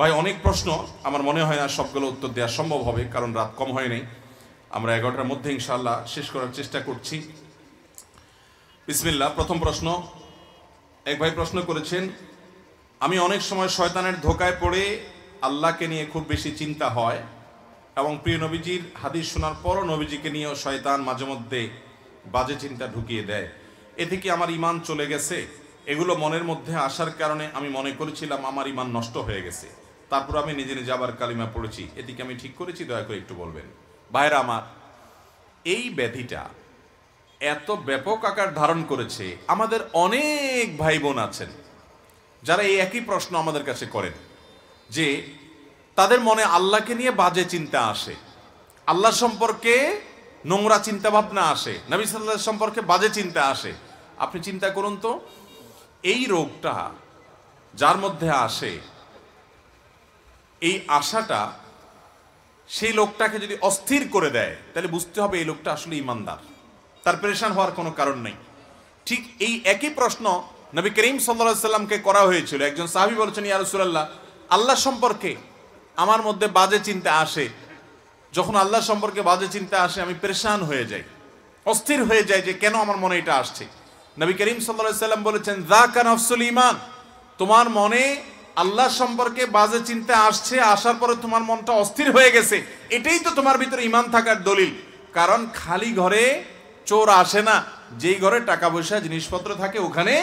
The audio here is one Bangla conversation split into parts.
ভাই অনেক প্রশ্ন, আমার মনে হয় না সবগুলো উত্তর দেওয়া সম্ভব হবে, কারণ রাত কম হয় নাই। আমরা 11টার মধ্যে ইনশাআল্লাহ শেষ করার চেষ্টা করছি। বিসমিল্লাহ। প্রথম প্রশ্ন, এক ভাই প্রশ্ন করেছেন, আমি অনেক সময় শয়তানের ধোকায় পড়ে আল্লাহকে নিয়ে খুব বেশি চিন্তা হয়, এবং প্রিয় নবীজির হাদিস শোনার পরও নবীজিকে নিয়েও শয়তান মাঝে মধ্যে বাজে চিন্তা ঢুকিয়ে দেয়। এতে কি আমার ঈমান চলে গেছে? এগুলো মনের মধ্যে আসার কারণে আমি মনে করেছিলাম আমার ঈমান নষ্ট হয়ে গেছে, তারপর আমি নিজে নিজে আবার কালিমা পড়েছি। এদিকে আমি ঠিক করেছি? দয়া করে একটু বলবেন। ভাইরা আমার, এই ব্যাধিটা এত ব্যাপক আকার ধারণ করেছে, আমাদের অনেক ভাই বোন আছেন যারা এই একই প্রশ্ন আমাদের কাছে করেন, যে তাদের মনে আল্লাহকে নিয়ে বাজে চিন্তা আসে, আল্লাহ সম্পর্কে নোংরা চিন্তা ভাবনা আসে, নবী সাল্লাল্লাহু আলাইহি সম্পর্কে বাজে চিন্তা আসে। আপনি চিন্তা করুন তো, এই রোগটা যার মধ্যে আসে, এই আশাটা সেই লোকটাকে যদি অস্থির করে দেয়, তাহলে বুঝতে হবে এই লোকটা আসলে ঈমানদার, তার পেরেশান হওয়ার কোনো কারণ নেই। ঠিক এই একই প্রশ্ন নবী করিম সাল্লাল্লাহু আলাইহি সাল্লামকে করা হয়েছিল। একজন সাহাবী বলেছেন, ইয়া রাসূলুল্লাহ, আল্লাহ সম্পর্কে আমার মধ্যে বাজে চিন্তা আসে, যখন আল্লাহ সম্পর্কে বাজে চিন্তা আসে আমি পেরেশান হয়ে যাই, অস্থির হয়ে যাই যে কেন আমার মনে এটা আসছে। নবী করিম সাল্লাল্লাহু আলাইহি সাল্লাম বলেছেন, যাকা নাফসুল ঈমান, তোমার মনে আল্লাহ সম্পর্কে বাজে চিন্তা আসছে, আসার পরে তোমার মনটা অস্থির হয়ে গেছে, এটাই তো তোমার ভিতরে ঈমান থাকার দলিল। কারণ খালি ঘরে চোর আসে না, যেই ঘরে টাকা পয়সা জিনিসপত্র থাকে ওখানে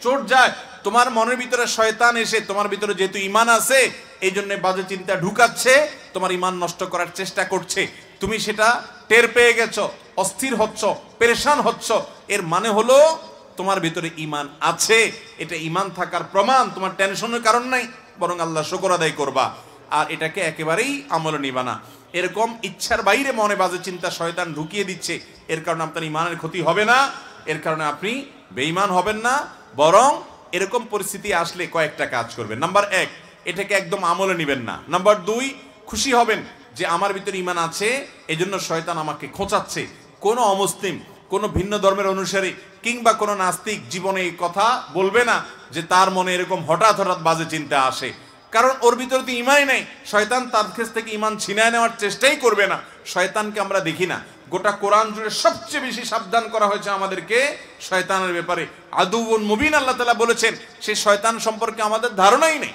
চোর যায়। তোমার মনের ভিতরে শয়তান এসে তোমার ভিতরে যেহেতু ঈমান আছে, এই জন্য বাজে চিন্তা ঢুকাচ্ছে, তোমার ঈমান নষ্ট করার চেষ্টা করছে। তুমি সেটা টের পেয়ে গেছো, অস্থির হচ্ছ, পেরেশান হচ্ছ, এর মানে হলো তোমার ভিতরে ঈমান আছে। এটা ঈমান থাকার প্রমাণ, তোমার টেনশনের কারণ নাই, বরং আল্লাহ শুকর আদায় করবা। আর এটাকে একেবারেই আমলে নিবা না। এরকম ইচ্ছার বাইরে মনে বাজে চিন্তা শয়তান ঢুকিয়ে দিচ্ছে, এর কারণে আপনার ঈমানের ক্ষতি হবে না, এর কারণে আপনি বেঈমান হবেন না, বরং এরকম পরিস্থিতি আসলে কয়েকটা কাজ করবেন। নাম্বার 1, এটাকে একদম আমলে নিবেন না। নাম্বার 2, খুশি হবেন যে আমার ভিতরে ঈমান আছে, এজন্য শয়তান আমাকে খোঁচাচ্ছে। কোনো অমুসলিম, কোনো ভিন্ন ধর্মের অনুসারী কিংবা কোনো নাস্তিক জীবনে এই কথা বলবে না যে তার মনে এরকম হঠাৎ হঠাৎ বাজে চিন্তা আসে, কারণ ওর ভিতরে তো ঈমানই নেই। শয়তান তার কাছ থেকে ঈমান ছিনায় নেওয়ার চেষ্টাই করবে না। শয়তানকে আমরা দেখি না, গোটা কোরআন জুড়ে সবচেয়ে বেশি সাবধান করা হয়েছে আমাদেরকে শয়তানের ব্যাপারে। আদুউন মুবিন আল্লাহ তাআলা বলেছেন, সেই শয়তান সম্পর্কে আমাদের ধারণাই নেই,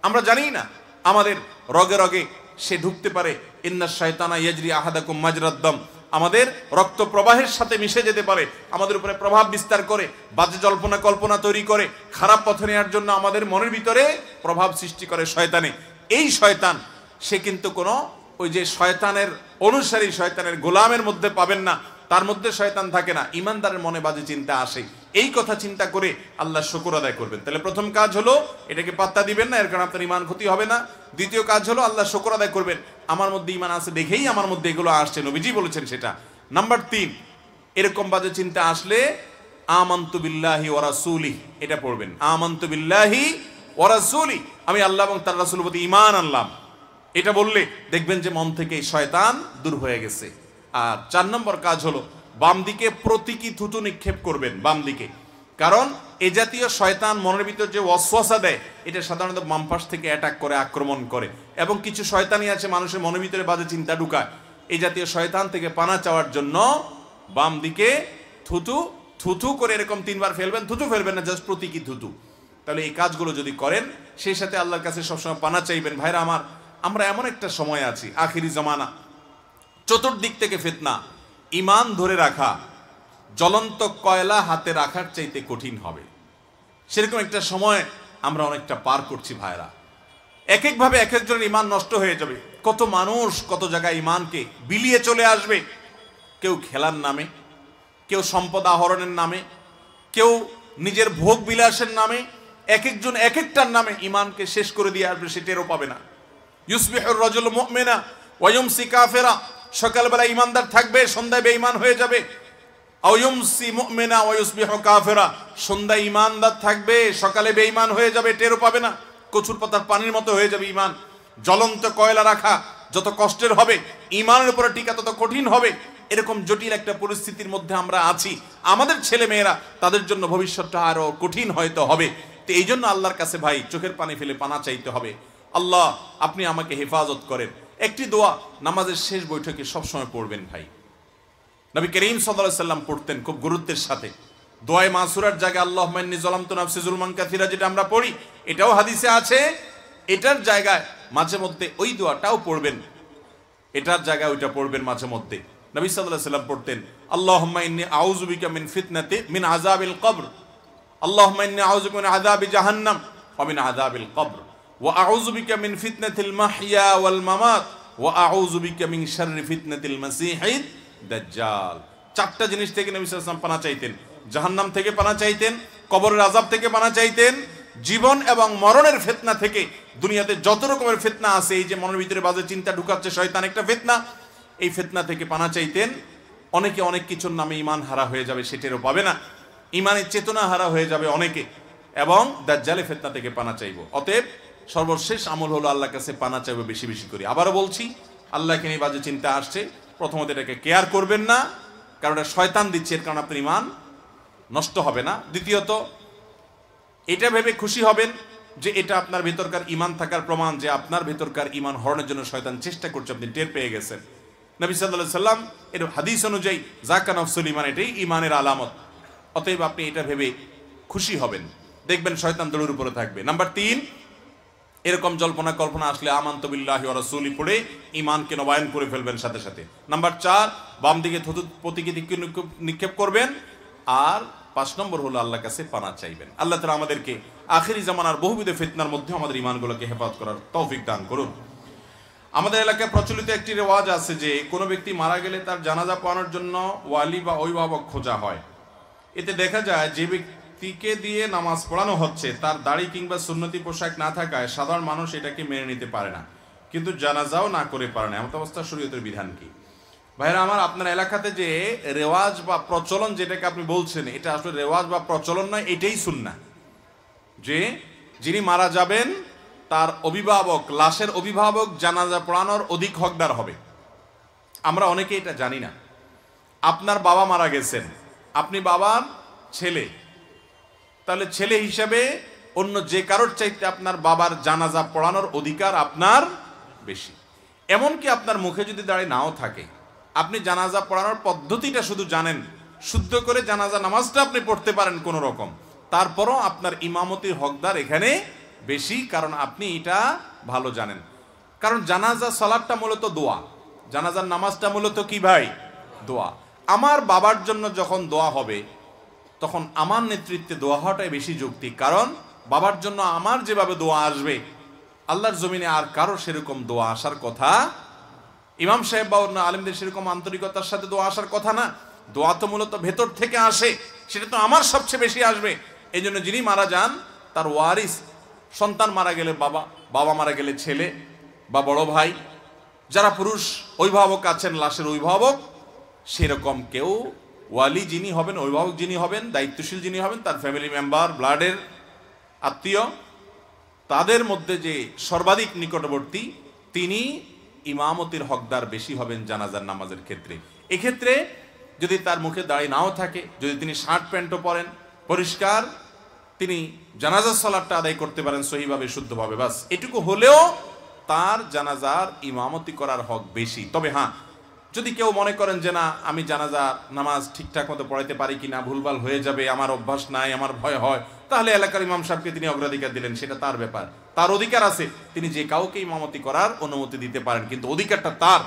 আমরা জানি না। আমাদের রগে রগে সে ঢুকতে পারে, ইন্নাশ শায়তানা ইয়াজরি আহাদাকুম মাজরাদ দাম, আমাদের রক্ত প্রবাহের সাথে মিশে যেতে পারে, আমাদের উপরে প্রভাব বিস্তার করে, বাজে জল্পনা কল্পনা তৈরি করে, খারাপ পথে নেওয়ার জন্য আমাদের মনের ভিতরে প্রভাব সৃষ্টি করে শয়তানে। এই শয়তান সে কিন্তু কোনো ওই যে শয়তানের অনুসারী, শয়তানের গোলামের মধ্যে পাবেন না, তার মধ্যে শয়তান থাকে না। ঈমানদারের মনে বাজে চিন্তা আসে, এই কথা চিন্তা করে আল্লাহ শুকর আদায় করবেন। তাহলে প্রথম কাজ হলো এটাকে পাত্তা দিবেন না, এর কারণে আপনার ঈমান ক্ষতি হবে না। দ্বিতীয় কাজ হলো আল্লাহ শুকর আদায় করবেন, আমার মধ্যে ঈমান আছে দেখেই আমার মধ্যে এগুলো আসছে, নবীজি বলেছেন সেটা। নাম্বার 3, এরকম বাজে চিন্তা আসলে আমানতু বিল্লাহি ওয়া রাসূলিহি, এটা পড়বেন, আমানতু বিল্লাহি ওয়া রাসূলিহি, আমি আল্লাহ এবং তার রাসূলের প্রতি ঈমান আনলাম। এটা বললে দেখবেন যে মন থেকে শয়তান দূর হয়ে গেছে। আর 4 নম্বর কাজ হলো বাম দিকে প্রতীকী থুতু নিক্ষেপ করবেন, বাম দিকে। কারণ এ জাতীয় শয়তান মনের ভিতর যে ওয়াসওয়াসা দেয়, এটা সাধারণত বাম পাশ থেকে অ্যাটাক করে, আক্রমণ করে। এবং কিছু শয়তানি আছে মানুষের মনের ভিতরে বাজে চিন্তা ঢুকায়। এই জাতীয় শয়তান থেকে পানা চাওয়ার জন্য বাম দিকে থুতু থুতু করে এরকম 3 বার ফেলবেন, থুতু ফেলবেন না, জাস্ট প্রতীকী থুতু। তাহলে এই কাজগুলো যদি করেন, সেই সাথে আল্লাহর কাছে সবসময় পানা চাইবেন। ভাইরা আমার, আমরা এমন একটা সময় আছি, আখিরি জামানা, চতুর্দিক থেকে ফিতনা, ঈমান ধরে রাখা জ্বলন্ত কয়লা হাতে রাখার চাইতে কঠিন হবে। সেরকম একটা সময় আমরা অনেকটা পার করছি ভাইরা। এক একভাবে এক একজনের ঈমান নষ্ট হয়ে যাবে। কত মানুষ কত জায়গায় ঈমানকে বিলিয়ে চলে আসবে, কেউ খেলার নামে, কেউ সম্পদ আহরণের নামে, কেউ নিজের ভোগ বিলাসের নামে, এক একজন এক একটার নামে ঈমানকে শেষ করে দিয়ে আসবে, সেটারও পাবে না। ইউসবিহুর রাজুলু মুমিনা ওয়া ইউমসি কাফিরা, সকালবেলা ঈমানদার থাকবে, সন্ধ্যায় বেঈমান হয়ে যাবে। আও ইউমসি মুমিনা ওয়া ইউসবিহু কাফিরা, সন্ধ্যায় ঈমানদার থাকবে, সকালে বেঈমান হয়ে যাবে, টেরও পাবে না। কচুর পাতার পানির মতো হয়ে যাবে ঈমান। জ্বলন্ত কয়লা রাখা যত কষ্টের হবে, ঈমানের উপরে টিকা তত কঠিন হবে। এরকম জটিল একটা পরিস্থিতির মধ্যে আমরা আছি। আমাদের ছেলে মেয়েরা, তাদের জন্য ভবিষ্যৎটা আরো কঠিন হয়তো হবে। তো এই জন্য আল্লাহর কাছে ভাই চোখের পানি ফেলে পানা চাইতে হবে। আল্লাহ আপনি আমাকে হেফাজত করেন। একটি দোয়া নামাজের শেষ বৈঠকে সবসময় পড়বেন ভাই। নবী করিম সাল্লাল্লাহু আলাইহি সাল্লাম পড়তেন খুব গুরুত্বের সাথে। দোয়ায়ে মাসুরার জায়গায় আল্লাহুম্মা ইন্নী যালামতু নাফসি যুলমান কাসীরা যেটা আমরা পড়ি, এটাও হাদিসে আছে। এটার জায়গায় মাঝে মধ্যে ওই দোয়াটাও পড়বেন, এটার জায়গায় ওইটা পড়বেন মাঝে মধ্যে। নবী সাল্লাল্লাহু আলাইহি সাল্লাম পড়তেন আল্লাহুম্মা ইন্নী আউযু বিকা মিন আযাবিল কবর, আল্লাহুম্মা ইন্নী আউযু বিকা মিন আযাবি জাহান্নাম ওয়া মিন আযাবিল কবর ওয়া আউযু বিকা মিন ফিতনাতিল মাহইয়া ওয়াল মামাত ওয়া আউযু বিকা মিন শাররি ফিতনাতিল মাসীহিদ দাজ্জাল। চারটা জিনিস থেকে নবী সাল্লাল্লাহু আলাইহি ওয়াসাল্লাম পানা চাইতেন। জাহান্নাম থেকে পানা চাইতেন, কবরের আযাব থেকে পানা চাইতেন, জীবন এবং মরণের ফিতনা থেকে। দুনিয়াতে যত রকমের ফিতনা আছে, এই যে মনের ভিতরে বাজে চিন্তা ঢুকাচ্ছে শয়তান একটা ফিতনা, এই ফিতনা থেকে পানা চাইতেন। অনেকে অনেক কিছুর নামে ঈমান হারা হয়ে যাবে, সেটারও পাবে না, ঈমানের চেতনা হারা হয়ে যাবে অনেকে, এবং দাজ্জালের ফিতনা থেকে পানা চাইবো। অতএব সর্বশেষ আমল হলো আল্লাহর কাছে পানা চাইবো বেশি বেশি করে। আবারও বলছি, আল্লাহকে নিয়ে বাজে চিন্তা আসছে, প্রথমত এটাকে কেয়ার করবেন না, কারণ এটা শয়তান দিচ্ছে, এর কারণে আপনার ঈমান নষ্ট হবে না। দ্বিতীয়ত এটা ভেবে খুশি হবেন যে এটা আপনার ভেতরকার ঈমান থাকার প্রমাণ, যে আপনার ভেতরকার ঈমান হরণের জন্য শয়তান চেষ্টা করছে, আপনি টের পেয়ে গেছেন। নবী সাল্লাল্লাহু আলাইহি সাল্লাম এর হাদিস অনুযায়ী যাকা নফসুল ঈমান, এটাই ঈমানের আলামত। অতএব আপনি এটা ভেবে খুশি হবেন, দেখবেন শয়তান দৌড়ের উপরে থাকবে। নাম্বার 3, এরকম জল্পনা কল্পনা আসলে আমানতু বিল্লাহি ওয়া রাসূলি পড়ে ঈমানকে নবায়ন করে ফেলবেন সাথে সাথে। নাম্বার 4, বাম দিকে থুতু প্রতীকী দিকে নিক্ষেপ করবেন। আর 5 নম্বর হলো আল্লাহর কাছে পানা চাইবেন। আল্লাহ তাআলা আমাদেরকে আখিরি জামানার বহুবিধ ফিতনার মধ্যে আমাদের ঈমানগুলোকে হেফাজত করার তৌফিক দান করুন। আমাদের এলাকায় প্রচলিত একটি রেওয়াজ আছে যে কোনো ব্যক্তি মারা গেলে তার জানাজা পড়ানোর জন্য ওয়ালি বা অভিভাবক খোঁজা হয়। এতে দেখা যায় যে ব্যক্তিকে দিয়ে নামাজ পড়ানো হচ্ছে তার দাড়ি কিংবা সুন্নতি পোশাক না থাকায় সাধারণ মানুষ এটাকে মেনে নিতে পারে না, কিন্তু জানাজাও না করে পারে না। এমন অবস্থা শরীয়তের বিধান কি? ভাইরা আমার, আপনার এলাকাতে যে রেওয়াজ বা প্রচলন যেটাকে আপনি বলছেন, এটা আসলে রেওয়াজ বা প্রচলন নয়, এটাই সুন্নাহ। যে যিনি মারা যাবেন তার অভিভাবক, লাশের অভিভাবক জানাজা পড়ানোর অধিক হকদার হবে। আমরা অনেকে এটা জানি না। আপনার বাবা মারা গেছেন, আপনি বাবার ছেলে, তাহলে ছেলে হিসাবে অন্য যে কারোর চাইতে আপনার বাবার জানাজা পড়ানোর অধিকার আপনার বেশি। এমনকি আপনার মুখে যদি দাঁড়িয়ে নাও থাকে, আপনি জানাজা পড়ানোর পদ্ধতিটা শুধু জানেন, শুদ্ধ করে জানাজা নামাজটা আপনি পড়তে পারেন কোনো রকম, তারপরও আপনার ইমামতির হকদার এখানে বেশি, কারণ আপনি এটা ভালো জানেন। কারণ জানাজা সালাতটা মূলত দোয়া, জানাজার নামাজটা মূলত কি ভাই? দোয়া। আমার বাবার জন্য যখন দোয়া হবে তখন আমার নেতৃত্বে দোয়া হওয়াটাই বেশি যৌক্তিক, কারণ বাবার জন্য আমার যেভাবে দোয়া আসবে আল্লাহর জমিনে আর কারো সেরকম দোয়া আসার কথা, ইমাম সাহেব বা অন্য আলেমদের সেরকম আন্তরিকতার সাথে দোয়া আসার কথা না। দোয়া তো মূলত ভেতর থেকে আসে, সেটা তো আমার সবচেয়ে বেশি আসবে। এই জন্য যিনি মারা যান তার ওয়ারিস, সন্তান মারা গেলে বাবা, বাবা মারা গেলে ছেলে বা বড় ভাই, যারা পুরুষ অভিভাবক আছেন, লাশের অভিভাবক, সেরকম কেউ ওয়ালি যিনি হবেন, অভিভাবক যিনি হবেন, দায়িত্বশীল যিনি হবেন, তার ফ্যামিলি মেম্বার, ব্লাডের আত্মীয়, তাদের মধ্যে যে সর্বাধিক নিকটবর্তী তিনি ইমামতির হকদার বেশি হবেন জানাজার নামাজের ক্ষেত্রে। এক্ষেত্রে যদি তার মুখে দাড়ি নাও থাকে, যদি তিনি শার্ট প্যান্টও পরেন পরিষ্কার, তিনি জানাজার সালাতটা আদায় করতে পারেন সহিভাবে, শুদ্ধভাবে, বাস এটুকু হলেও তার জানাজার ইমামতি করার হক বেশি। তবে হ্যাঁ, যদি কেউ মনে করেন যে না আমি জানাজা নামাজ ঠিকঠাক মতো পড়াইতে পারি কিনা, ভুলভাল হয়ে যাবে, আমার অভ্যাস নাই, আমার ভয় হয়, তাহলে এলাকার ইমাম সাহেবকে তিনি অগ্রাধিকার দিলেন, সেটা তার ব্যাপার, তার অধিকার আছে, তিনি যে কাউকে ইমামতি করার অনুমতি দিতে পারেন, কিন্তু অধিকারটা তার।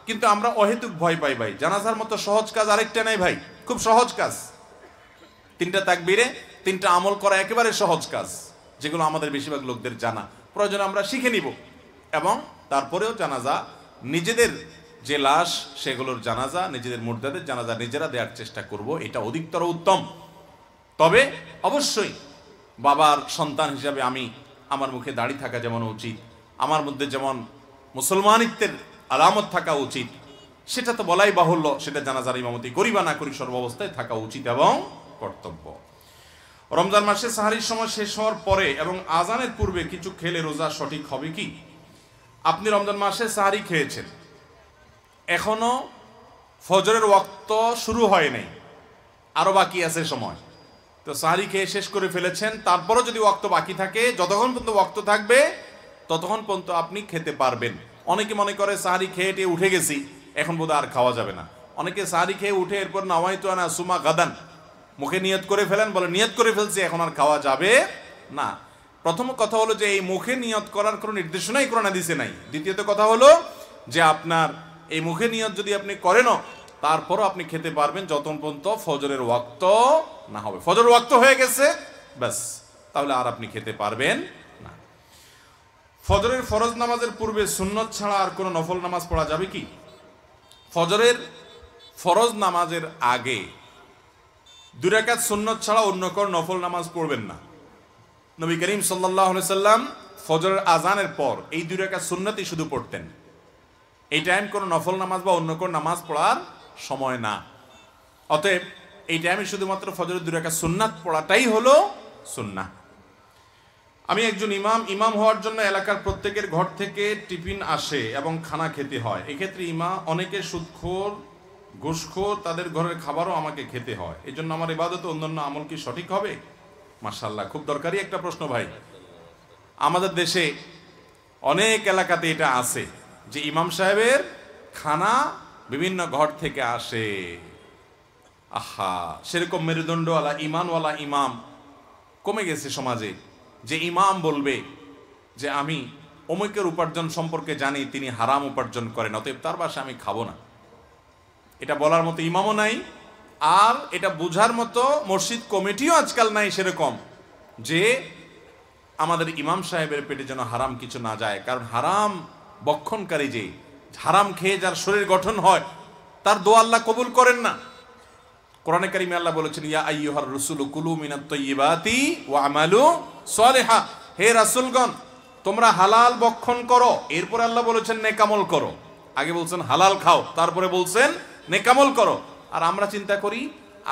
কিন্তু আমরা অহেতুক ভয় পাই ভাই। জানাজার মতো সহজ কাজ আরেকটা নাই ভাই, খুব সহজ কাজ। 3টা তাকবীরে 3টা আমল করা একেবারে সহজ কাজ, যেগুলো আমাদের বেশিরভাগ লোকদের জানা, প্রয়োজনে আমরা শিখে নিব, এবং তারপরেও জানাজা নিজেদের যে লাশ সেগুলোর জানাজা, নিজেদের মুর্দাদের জানাজা নিজেরা দেওয়ার চেষ্টা করব, এটা অধিকতর উত্তম। তবে অবশ্যই বাবার সন্তান হিসাবে আমি, আমার মুখে দাড়ি থাকা যেমন উচিত, আমার মধ্যে যেমন মুসলমানিত্বের আলামত থাকা উচিত, সেটা তো বলাই বাহুল্য, সেটা জানাজার ইমামতি করি বা না করি সর্বাবস্থায় থাকা উচিত এবং কর্তব্য। রমজান মাসে সাহারির সময় শেষ হওয়ার পরে এবং আজানের পূর্বে কিছু খেলে রোজা সঠিক হবে কি? আপনি রমজান মাসে সাহারি খেয়েছেন, এখনো ফজরের ওয়াক্ত শুরু হয় নাই, আরো বাকি আছে সময়, তো সাহারি খেয়ে শেষ করে ফেলেছেন, তারপরও যদি ওয়াক্ত বাকি থাকে, যতক্ষণ পর্যন্ত ওয়াক্ত থাকবে ততক্ষণ পর্যন্ত আপনি খেতে পারবেন। অনেকে মনে করে সাহারি খেয়ে টেয়ে উঠে গেছি, এখন বোধহয় আর খাওয়া যাবে না। অনেকে সাহারি খেয়ে উঠে এরপর নাওয়াইতু আনা সুমা গাদান মুখে নিয়ত করে ফেলেন, বলে নিয়ত করে ফেলছি এখন আর খাওয়া যাবে না। প্রথম কথা হলো যে এই মুখে নিয়ত করার কোনো নির্দেশনাই কোরআন হাদিসে নাই। দ্বিতীয়ত কথা হলো যে আপনার এই মুখে নিয়ত যদি আপনি করেনও তারপরও আপনি খেতে পারবেন যতক্ষণ পর্যন্ত ফজরের ওয়াক্ত না হবে। ফজরের ওয়াক্ত হয়ে গেছে ব্যাস, তাহলে আর আপনি খেতে পারবেন না। ফজরের ফরজ নামাজের পূর্বে সুন্নত ছাড়া আর কোনো নফল নামাজ পড়া যাবে কি? ফজরের ফরজ নামাজের আগে 2 রাকাত সুন্নত ছাড়া অন্য কোন নফল নামাজ পড়বেন না। নবী করিম সাল্লাল্লাহু আলাইহি সাল্লাম ফজরের আজানের পর এই 2 রাকাত সুন্নতই শুধু পড়তেন। এই টাইম কোনো নফল নামাজ বা অন্য কোন নামাজ পড়ার সময় না। অতএব এই টাইমে শুধুমাত্র ফজরের 2 রাকাত সুন্নাত পড়াটাই হলো সুন্নাহ। আমি একজন ইমাম হওয়ার জন্য এলাকার প্রত্যেকের ঘর থেকে টিফিন আসে এবং খানা খেতে হয়। এক্ষেত্রে অনেকে সুদখোর ঘুষখোর, তাদের ঘরের খাবারও আমাকে খেতে হয়। এই জন্য আমার ইবাদত অন্যান্য আমল কি সঠিক হবে? মাশাআল্লাহ, খুব দরকারি একটা প্রশ্ন ভাই। আমাদের দেশে অনেক এলাকাতে এটা আছে যে ইমাম সাহেবের খানা বিভিন্ন ঘর থেকে আসে। আহা, সেরকম মেরুদণ্ডওয়ালা ইমানওয়ালা ইমাম কমে গেছে সমাজে। যে ইমাম বলবে যে আমি অমুকের উপার্জন সম্পর্কে জানি, তিনি হারাম উপার্জন করেন, অতএব তার বাসায় আমি খাবো না, এটা বলার মতো ইমামও নাই। আর এটা বোঝার মতো মসজিদ কমিটিও আজকাল নাই সেরকম যে আমাদের ইমাম সাহেবের পেটে যেন হারাম কিছু না যায়। কারণ হারাম বক্ষণকারী, যে হারাম খেয়ে যার শরীর গঠন হয় তার দোয়া আল্লাহ কবুল করেন না। কোরআনে কারিমে আল্লাহ বলেছেন, ইয়া আইয়ুহার রাসূলু কুলু মিনাত তাইয়্যিবাতি ওয়া আমালু সালিহা, হে রাসূলগণ তোমরা হালাল ভক্ষণ করো। এরপর আল্লাহ বলেছেন নেকামল করো। আগে বলছেন হালাল খাও, তারপরে বলছেন নেকামল করো। আর আমরা চিন্তা করি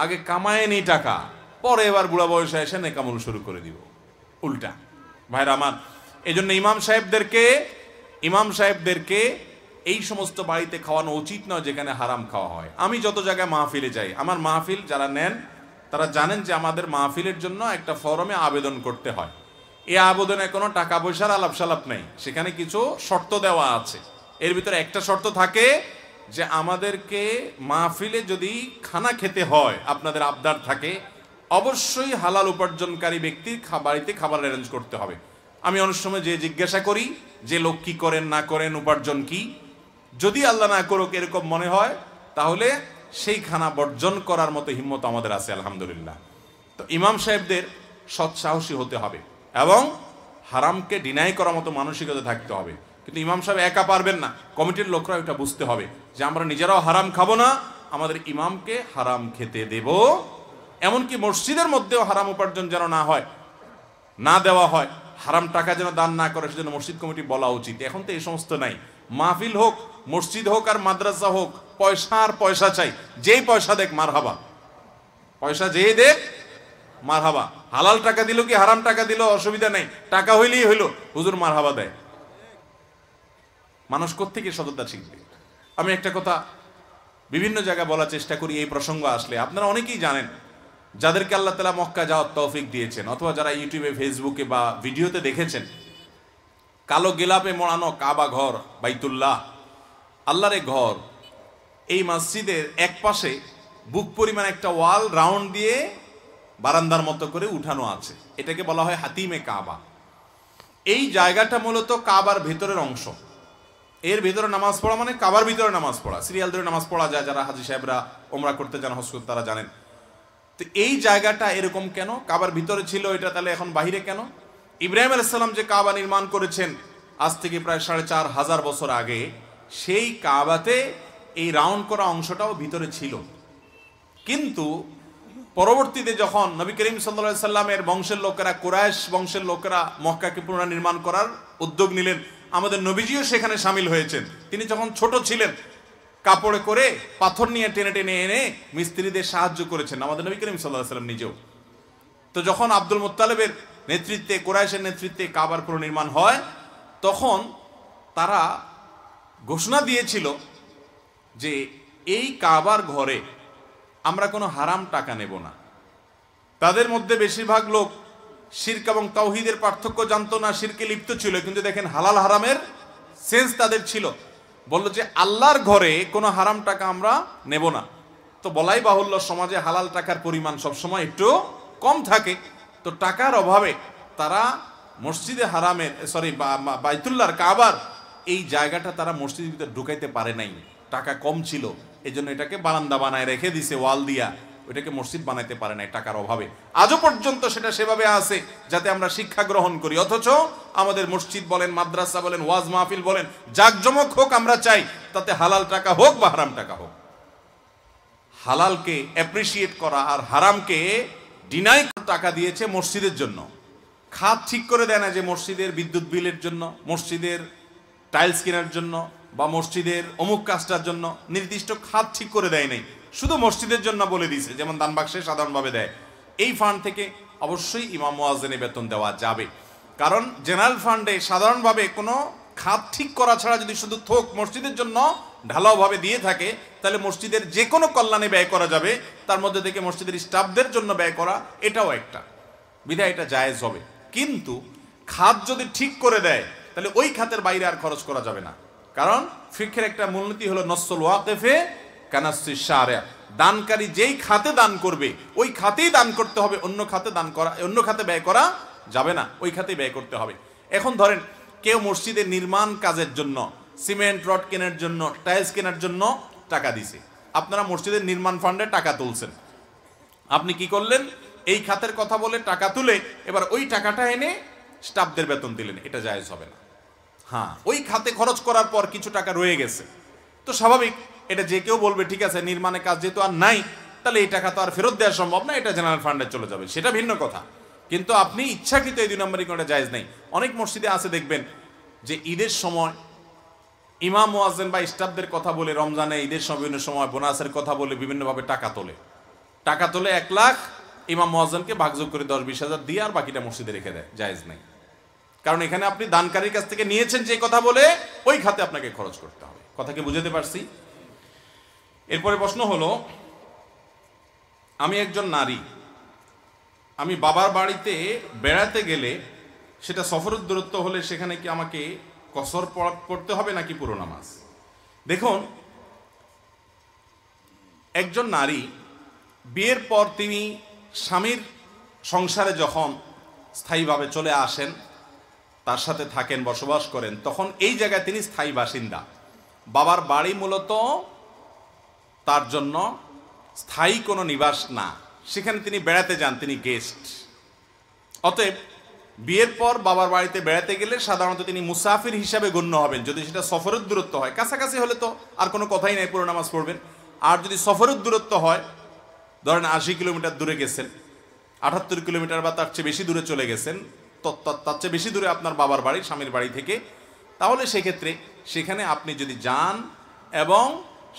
আগে কামায় নেই টাকা, পরে এবার বুড়া বয়সে এসে নেকামল শুরু করে দিব। উল্টা ভাইরা আমার, এই জন্য ইমাম সাহেবদেরকে এই সমস্ত বাড়িতে খাওয়ানো উচিত নয় যেখানে হারাম খাওয়া হয়। আমি যত জায়গায় মাহফিলে যাই, আমার মাহফিল যারা নেন তারা জানেন যে আমাদের মাহফিলের জন্য একটা ফরমে আবেদন করতে হয়। এই আবেদনে কোনো টাকা পয়সার আলাপ সালাপ নেই, সেখানে কিছু শর্ত দেওয়া আছে। এর ভিতরে একটা শর্ত থাকে যে আমাদেরকে মাহফিলে যদি খানা খেতে হয়, আপনাদের আবদার থাকে, অবশ্যই হালাল উপার্জনকারী ব্যক্তির বাড়িতে খাবার অ্যারেঞ্জ করতে হবে। আমি অনেক সময় যে জিজ্ঞাসা করি যে লোক কি করেন না করেন, উপার্জন কি, যদি আল্লাহ না করুক এরকম মনে হয় তাহলে সেই খানা বর্জন করার মতো হিম্মত আমাদের আছে আলহামদুলিল্লাহ। তো ইমাম সাহেবদের সৎসাহসী হতে হবে এবং হারামকে ডিনাই করার মতো মানসিকতা থাকতে হবে। কিন্তু ইমাম সাহেব একা পারবেন না, কমিটির লোকরা এটা বুঝতে হবে যে আমরা নিজেরাও হারাম খাবো না, আমাদের ইমামকে হারাম খেতে দেব। এমনকি মসজিদের মধ্যেও হারাম উপার্জন যেন না দেওয়া হয়, হারাম টাকা যেন দান না করে, সেজন্য মসজিদ কমিটি বলা উচিত। এখন তো এই সমস্ত নাই। মাহফিল হোক, মসজিদ হোক আর মাদ্রাসা হোক, পয়সা আর পয়সা চাই, যেই পয়সা দেখ মারহাবা, পয়সা যেই দেখ মারহাবা। হালাল টাকা দিল কি হারাম টাকা দিল অসুবিধা নেই, টাকা হইলেই হইলো, হুজুর মারহাবা দেয়। মানুষ কোত্থেকে সততা শিখবে? আমি একটা কথা বিভিন্ন জায়গায় বলার চেষ্টা করি এই প্রসঙ্গ আসলে। আপনারা অনেকেই জানেন যাদেরকে আল্লাহ তাআলা মক্কা যাওয়ার তৌফিক দিয়েছেন, অথবা যারা ইউটিউবে ফেসবুকে বা ভিডিওতে দেখেছেন, কালো গিলাপে মোড়ানো কাবা ঘর, বাইতুল্লাহ আল্লাহর ঘর, এই মসজিদের এক পাশে বুক পরিমাণ একটা ওয়াল রাউন্ড দিয়ে বারান্দার মতো করে উঠানো আছে, এটাকে বলা হয় হাতিমে কাবা। এই জায়গাটা মূলত কাবার ভেতরের অংশ। এর ভেতরে নামাজ পড়া মানে কাবার ভিতরে নামাজ পড়া, সিরিয়াল ধরে নামাজ পড়া যায়। যারা হাজী সাহেবরা ওমরা করতে যান, হজ করতে, তারা জানেন। তো এই জায়গাটা এরকম কেন? কাবার ভিতরে ছিল, এটা তাহলে এখন বাহিরে কেন? ইব্রাহিম আলাইহিস সালাম যে কাবা নির্মাণ করেছেন আজ থেকে প্রায় 4500 বছর আগে, সেই কাবাতে এই রাউন্ড করা অংশটাও ভিতরে ছিল। কিন্তু পরবর্তীতে যখন নবী করিম সাল্লাল্লাহু আলাইহি সাল্লামের বংশের লোকেরা, কুরাইশ বংশের লোকেরা মক্কাকে পুনর্নির্মাণ করার উদ্যোগ নিলেন, আমাদের নবীজিও সেখানে সামিল হয়েছেন। তিনি যখন ছোট ছিলেন কাপড়ে করে পাথর নিয়ে টেনে টেনে এনে মিস্ত্রিদের সাহায্য করেছেন আমাদের নবী করিম সাল্লাল্লাহু আলাইহি সাল্লাম নিজেও। তো যখন আব্দুল মুত্তালিবের নেতৃত্বে, কুরাইশের নেতৃত্বে কাবার পুনর্নির্মাণ হয়, তখন তারা ঘোষণা দিয়েছিল যে এই কাবার ঘরে আমরা কোনো হারাম টাকা নেব না। তাদের মধ্যে বেশিরভাগ লোক শিরক এবং তাওহীদের পার্থক্য জানতো না, শিরকে লিপ্ত ছিল, কিন্তু দেখেন হালাল হারামের সেন্স তাদের ছিল। বলল যে আল্লাহর ঘরে কোনো হারাম টাকা আমরা নেব না। তো বলাই বাহুল্য, সমাজে হালাল টাকার পরিমাণ সবসময় একটু কম থাকে। তো টাকার অভাবে তারা মসজিদে হারামের বাইতুল্লাহর কাবার এই জায়গাটা তারা মসজিদের ভিতরে ঢুকাইতে পারে নাই, টাকা কম ছিল, এই জন্য এটাকে বারান্দা বানায় রেখে দিছে ওয়াল দিয়া, ওইটাকে মসজিদ বানাইতে পারে নাই টাকার অভাবে। আজও পর্যন্ত সেটা সেভাবে আছে যাতে আমরা শিক্ষা গ্রহণ করি। অথচ আমাদের মসজিদ বলেন, মাদ্রাসা বলেন, ওয়াজ মাহফিল বলেন, জাকজমক হোক আমরা চাই, তাতে হালাল টাকা হোক বা হারাম টাকা হোক। হালালকে অ্যাপ্রিসিয়েট করা আর হারামকে ডিনাই, টাকা দিয়েছে মসজিদের জন্য, খাত ঠিক করে দেয় না যে মসজিদের বিদ্যুৎ বিলের জন্য, মসজিদের টাইলস কেনার জন্য বা মসজিদের অমুক কাজটার জন্য নির্দিষ্ট খাত ঠিক করে দেয় নাই, শুধু মসজিদের জন্য বলে দিয়েছে, যেমন দান বাক্সে সাধারণভাবে দেয়। এই ফান্ড থেকে অবশ্যই ইমাম মুয়াজ্জিনের বেতন দেওয়া যাবে, কারণ জেনারেল ফান্ডে সাধারণভাবে কোনো খাত ঠিক করা ছাড়া যদি শুধু থোক মসজিদের জন্য ঢালাওভাবে দিয়ে থাকে, তাহলে মসজিদের যে কোনো কল্যাণে ব্যয় করা যাবে, তার মধ্যে থেকে মসজিদের স্টাফদের জন্য ব্যয় করা এটাও একটা বিধায়, এটা জায়েজ হবে। কিন্তু খাত যদি ঠিক করে দেয় তাহলে ওই খাতের বাইরে আর খরচ করা যাবে না, কারণ ফিকহের একটা মূলনীতি হলো নসল ওয়াকিফে কানাসি শারিয়া, দানকারী যেই খাতে দান করবে ওই খাতেই দান করতে হবে, অন্য খাতে দান করা, অন্য খাতে ব্যয় করা যাবে না, ওই খাতেই ব্যয় করতে হবে। এখন ধরেন কেউ মসজিদের নির্মাণ কাজের জন্য, সিমেন্ট রড কেনার জন্য, টাইলস কেনার জন্য টাকা দিছে, আপনারা মসজিদের নির্মাণ ফান্ডে টাকা তুলছেন, আপনি কি করলেন, এই খাতের কথা বলে টাকা তুলে এবার ওই টাকাটা এনে স্টাফদের বেতন দিলেন, এটা জায়েজ হবে না। হ্যাঁ, ওই খাতে খরচ করার পর কিছু টাকা রয়ে গেছে, তো স্বাভাবিক এটা যে কেউ বলবে ঠিক আছে নির্মাণের কাজ যেহেতু আর নাই, তাহলে এই টাকা তো আর ফেরত দেওয়া সম্ভব না, এটা জেনারেল ফান্ডে চলে যাবে, সেটা ভিন্ন কথা। কিন্তু আপনি ইচ্ছাকৃত এই 2 নম্বরই কোনটা জায়েজ নেই। অনেক মসজিদে আছে দেখবেন যে ঈদের সময় ইমাম মুয়াজ্জিন বা স্টাফদের কথা বলে, রমজানে ঈদের সময় বিভিন্ন সময় বোনাসের কথা বলে বিভিন্নভাবে টাকা তোলে, 1 লাখ ইমাম মুয়াজ্জিনকে ভাগযোগ করে 10-20 হাজার দিয়ে আর বাকিটা মসজিদে রেখে দেয়, জায়েজ নেই। কারণ এখানে আপনি দানকারীর কাছ থেকে নিয়েছেন যে কথা বলে, ওই খাতে আপনাকে খরচ করতে হবে। কথা কি বুঝাতে পারছি? এরপরে প্রশ্ন হলো, আমি একজন নারী, আমি বাবার বাড়িতে বেড়াতে গেলে, সেটা সফরের দূরত্ব হলে সেখানে কি আমাকে কসর পড়তে হবে নাকি পুরো নামাজ? দেখুন, একজন নারী বিয়ের পর তিনি স্বামীর সংসারে যখন স্থায়ীভাবে চলে আসেন, তার সাথে থাকেন, বসবাস করেন, তখন এই জায়গায় তিনি স্থায়ী বাসিন্দা। বাবার বাড়ি মূলত তার জন্য স্থায়ী কোনো নিবাস না, সেখানে তিনি বেড়াতে যান, তিনি গেস্ট। অতএব বিয়ের পর বাবার বাড়িতে বেড়াতে গেলে সাধারণত তিনি মুসাফির হিসাবে গণ্য হবেন। যদি সেটা সফরের দূরত্ব হয়, কাছাকাছি হলে তো আর কোনো কথাই নাই, পুরো নামাজ পড়বেন। আর যদি সফরের দূরত্ব হয়, ধরেন 80 কিলোমিটার দূরে গেছেন, 78 কিলোমিটার বা তার চেয়ে বেশি দূরে চলে গেছেন, তার চেয়ে বেশি দূরে আপনার বাবার বাড়ি স্বামীর বাড়ি থেকে, তাহলে সেক্ষেত্রে সেখানে আপনি যদি যান এবং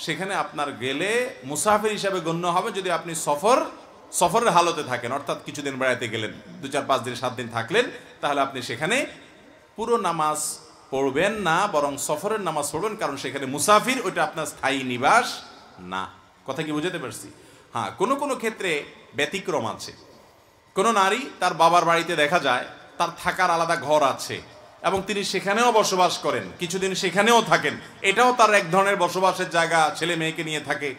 সেখানে আপনার গেলে মুসাফির হিসাবে গণ্য হবে যদি আপনি সফরের হালতে থাকেন, অর্থাৎ কিছুদিন বেড়াতে গেলেন, 2-4-5 দিন 7 দিন থাকলেন, তাহলে আপনি সেখানে পুরো নামাজ পড়বেন না, বরং সফরের নামাজ পড়বেন, কারণ সেখানে মুসাফির, ওইটা আপনার স্থায়ী নিবাস না। কথা কি বুঝাতে পারছি? হ্যাঁ, কোনো কোনো ক্ষেত্রে ব্যতিক্রম আছে। কোনো নারী তার বাবার বাড়িতে দেখা যায় তার থাকার আলাদা ঘর আছে এবং তিনি সেখানেও বসবাস করেন, কিছুদিন সেখানেও থাকেন, এটাও তার এক ধরনের বসবাসের জায়গা, ছেলে মেয়েকে নিয়ে থাকে।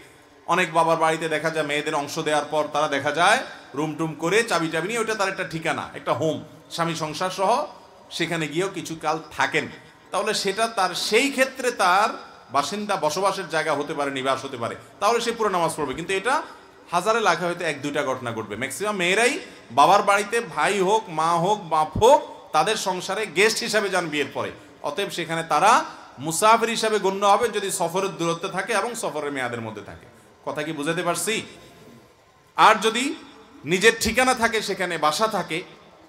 অনেক বাবার বাড়িতে দেখা যায় মেয়েদের অংশ দেওয়ার পর তারা দেখা যায় রুম টুম করে চাবি টাবি নিয়ে, ওটা তার একটা ঠিকানা, একটা হোম, স্বামী সংসার সহ সেখানে গিয়েও কিছু কাল থাকেন। তাহলে সেটা তার সেই ক্ষেত্রে তার বাসিন্দা, বসবাসের জায়গা হতে পারে, নিবাস হতে পারে, তাহলে সে পুরো নামাজ পড়বে। কিন্তু এটা হাজারে লাখে হয়তো 1-2টা ঘটনা ঘটবে। ম্যাক্সিমাম মেয়েরাই বাবার বাড়িতে ভাই হোক, মা হোক, বাপ হোক, তাদের সংসারে গেস্ট হিসাবে যান বিয়ের পরে। অতএব সেখানে তারা মুসাফির হিসাবে গণ্য হবে যদি সফরের দূরত্বে থাকে এবং সফরের মেয়াদের মধ্যে থাকে। কথা কি বুঝাতে পারছি? আর যদি নিজের ঠিকানা থাকে, সেখানে বাসা থাকে,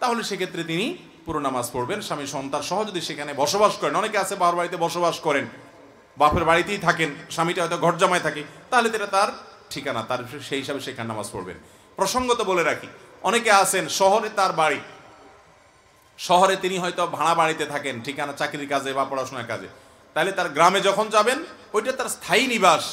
তাহলে সেক্ষেত্রে তিনি পুরো নামাজ পড়বেন, স্বামী সন্তান সহ যদি সেখানে বসবাস করেন। অনেকে আছে বাবার বাড়িতে বসবাস করেন, বাপের বাড়িতেই থাকেন, স্বামীটা হয়তো ঘর জামায় থাকে, তাহলে এটা তার ঠিকানা, তার সেই হিসাবে সেখানে নামাজ পড়বেন। প্রসঙ্গত বলে রাখি, অনেকে আছেন শহরে তার বাড়ি, শহরে তিনি হয়তো ভাড়া বাড়িতে থাকেন, ঠিকানা চাকরির কাজে বা পড়াশোনার কাজে, তাহলে তার গ্রামে যখন যাবেন ওইটা তার স্থায়ী নিবাস,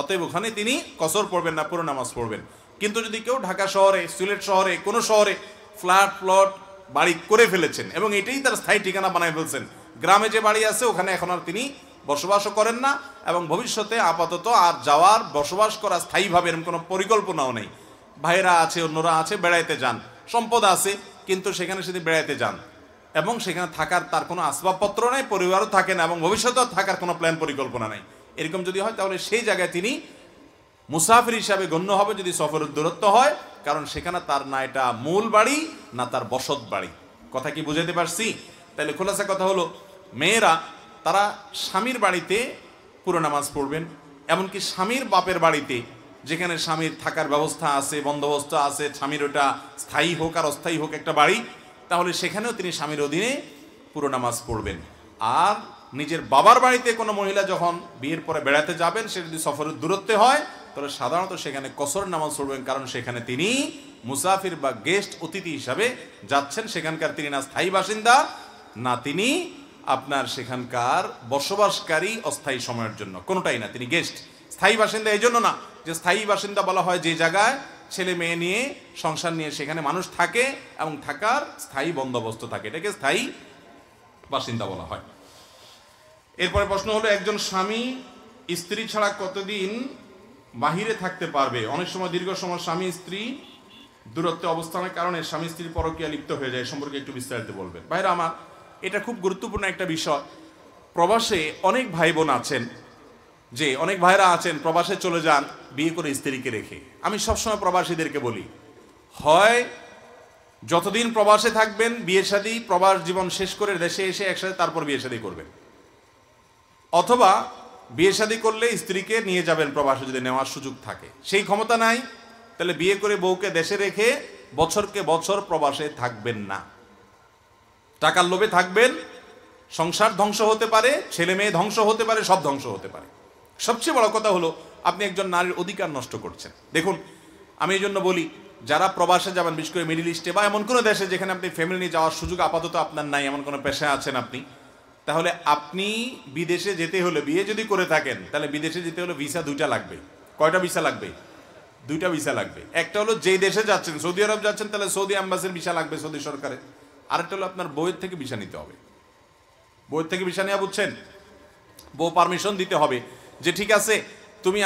অতএব ওখানে তিনি কসর পড়বেন না, পুরো নামাজ পড়বেন। কিন্তু যদি কেউ ঢাকা শহরে, সিলেট শহরে, কোনো শহরে ফ্ল্যাট প্লট বাড়ি করে ফেলেছেন এবং এটাই তার স্থায়ী ঠিকানা বানায় ফেলছেন। গ্রামে যে বাড়ি আছে ওখানে এখন আর তিনি বসবাসও করেন না এবং ভবিষ্যতে আপাতত আর যাওয়ার বসবাস করা স্থায়ীভাবে এরকম কোনো পরিকল্পনাও নেই। ভাইরা আছে, অন্যরা আছে, বেড়াইতে যান, সম্পদ আছে, কিন্তু সেখানে সেদিন বেড়াইতে যান এবং সেখানে থাকার তার কোনো আসবাবপত্র নেই, পরিবারও থাকে না এবং ভবিষ্যতেও থাকার কোনো প্ল্যান পরিকল্পনা নেই। এরকম যদি হয় তাহলে সেই জায়গায় তিনি মুসাফির হিসাবে গণ্য হবে যদি সফরের দূরত্ব হয়, কারণ সেখানে তার না এটা মূল বাড়ি না তার বসত বাড়ি। কথা কি বুঝাতে পারছি? তাহলে খোলাসা কথা হলো, মেয়েরা তারা স্বামীর বাড়িতে পুরো নামাজ পড়বেন, এমনকি স্বামীর বাপের বাড়িতে যেখানে স্বামীর থাকার ব্যবস্থা আছে, বন্দোবস্ত আছে, স্বামীর ওটা স্থায়ী হোক আর অস্থায়ী হোক একটা বাড়ি, তাহলে সেখানেও তিনি স্বামীর অধীনে পুরো নামাজ পড়বেন। আর নিজের বাবার বাড়িতে কোনো মহিলা যখন বিয়ের পরে বেড়াতে যাবেন, সে যদি সফরের দূরত্বে হয় তাহলে সাধারণত সেখানে কসর নামাজ পড়বেন, কারণ সেখানে তিনি মুসাফির বা গেস্ট অতিথি হিসাবে যাচ্ছেন। সেখানকার তিনি না স্থায়ী বাসিন্দা, না তিনি আপনার সেখানকার বসবাসকারী অস্থায়ী সময়ের জন্য, কোনোটাই না, তিনি গেস্ট। স্থায়ী বাসিন্দা এই জন্য না যে স্থায়ী বাসিন্দা বলা হয় যে জায়গায় ছেলে মেয়ে নিয়ে সংসার নিয়ে সেখানে মানুষ থাকে এবং থাকার স্থায়ী বন্দোবস্ত থাকে, এটাকে স্থায়ী বাসিন্দা বলা হয়। এরপরে প্রশ্ন হলো, একজন স্বামী স্ত্রী ছাড়া কতদিন বাহিরে থাকতে পারবে? অনেক সময় দীর্ঘ সময় স্বামী স্ত্রী দূরত্বে অবস্থানের কারণে স্বামী স্ত্রীর পরকীয়া লিপ্ত হয়ে যায়, সম্পর্কে একটু বিস্তারিত বলবেন। ভাইরা আমার, এটা খুব গুরুত্বপূর্ণ একটা বিষয়। প্রবাসে অনেক ভাই বোন আছেন, যে অনেক ভাইরা আছেন প্রবাসে চলে যান বিয়ে করে স্ত্রীকে রেখে। আমি সবসময় প্রবাসীদেরকে বলি, হয় যতদিন প্রবাসে থাকবেন বিয়ে শাদী প্রবাস জীবন শেষ করে দেশে এসে একসাথে তারপর বিয়ে শাদী করবেন, অথবা বিয়ে শাদী করলে স্ত্রীকে নিয়ে যাবেন প্রবাসে যদি নেওয়ার সুযোগ থাকে। সেই ক্ষমতা নাই, তাহলে বিয়ে করে বউকে দেশে রেখে বছরকে বছর প্রবাসে থাকবেন না। টাকার লোভে থাকবেন, সংসার ধ্বংস হতে পারে, ছেলে মেয়ে ধ্বংস হতে পারে, সব ধ্বংস হতে পারে। সবচেয়ে বড় কথা হলো আপনি একজন নারীর অধিকার নষ্ট করছেন। দেখুন, আমি এই জন্য বলি, যারা প্রবাসে যাবেন, বিশেষ করে মিডল ইস্টে বা এমন কোনো দেশে যেখানে আপনি ফ্যামিলি নিয়ে যাওয়ার সুযোগ আপাতত আপনার নাই, এমন কোনো পেশায় আছেন আপনি, তাহলে আপনি বিদেশে যেতে হলে, বিয়ে যদি করে থাকেন তাহলে বিদেশে যেতে হলে ভিসা দুইটা লাগবে। কয়টা ভিসা লাগবে? দুইটা ভিসা লাগবে। একটা হলো যেই দেশে যাচ্ছেন, সৌদি আরব যাচ্ছেন তাহলে সৌদি অ্যাম্বাসির ভিসা লাগবে সৌদি সরকারের। আরেকটা হলো আপনার বউয়ের থেকে ভিসা নিতে হবে। বউয়ের থেকে ভিসা নেওয়া, বুঝছেন? বউ পারমিশন দিতে হবে যে ঠিক আছে তুমি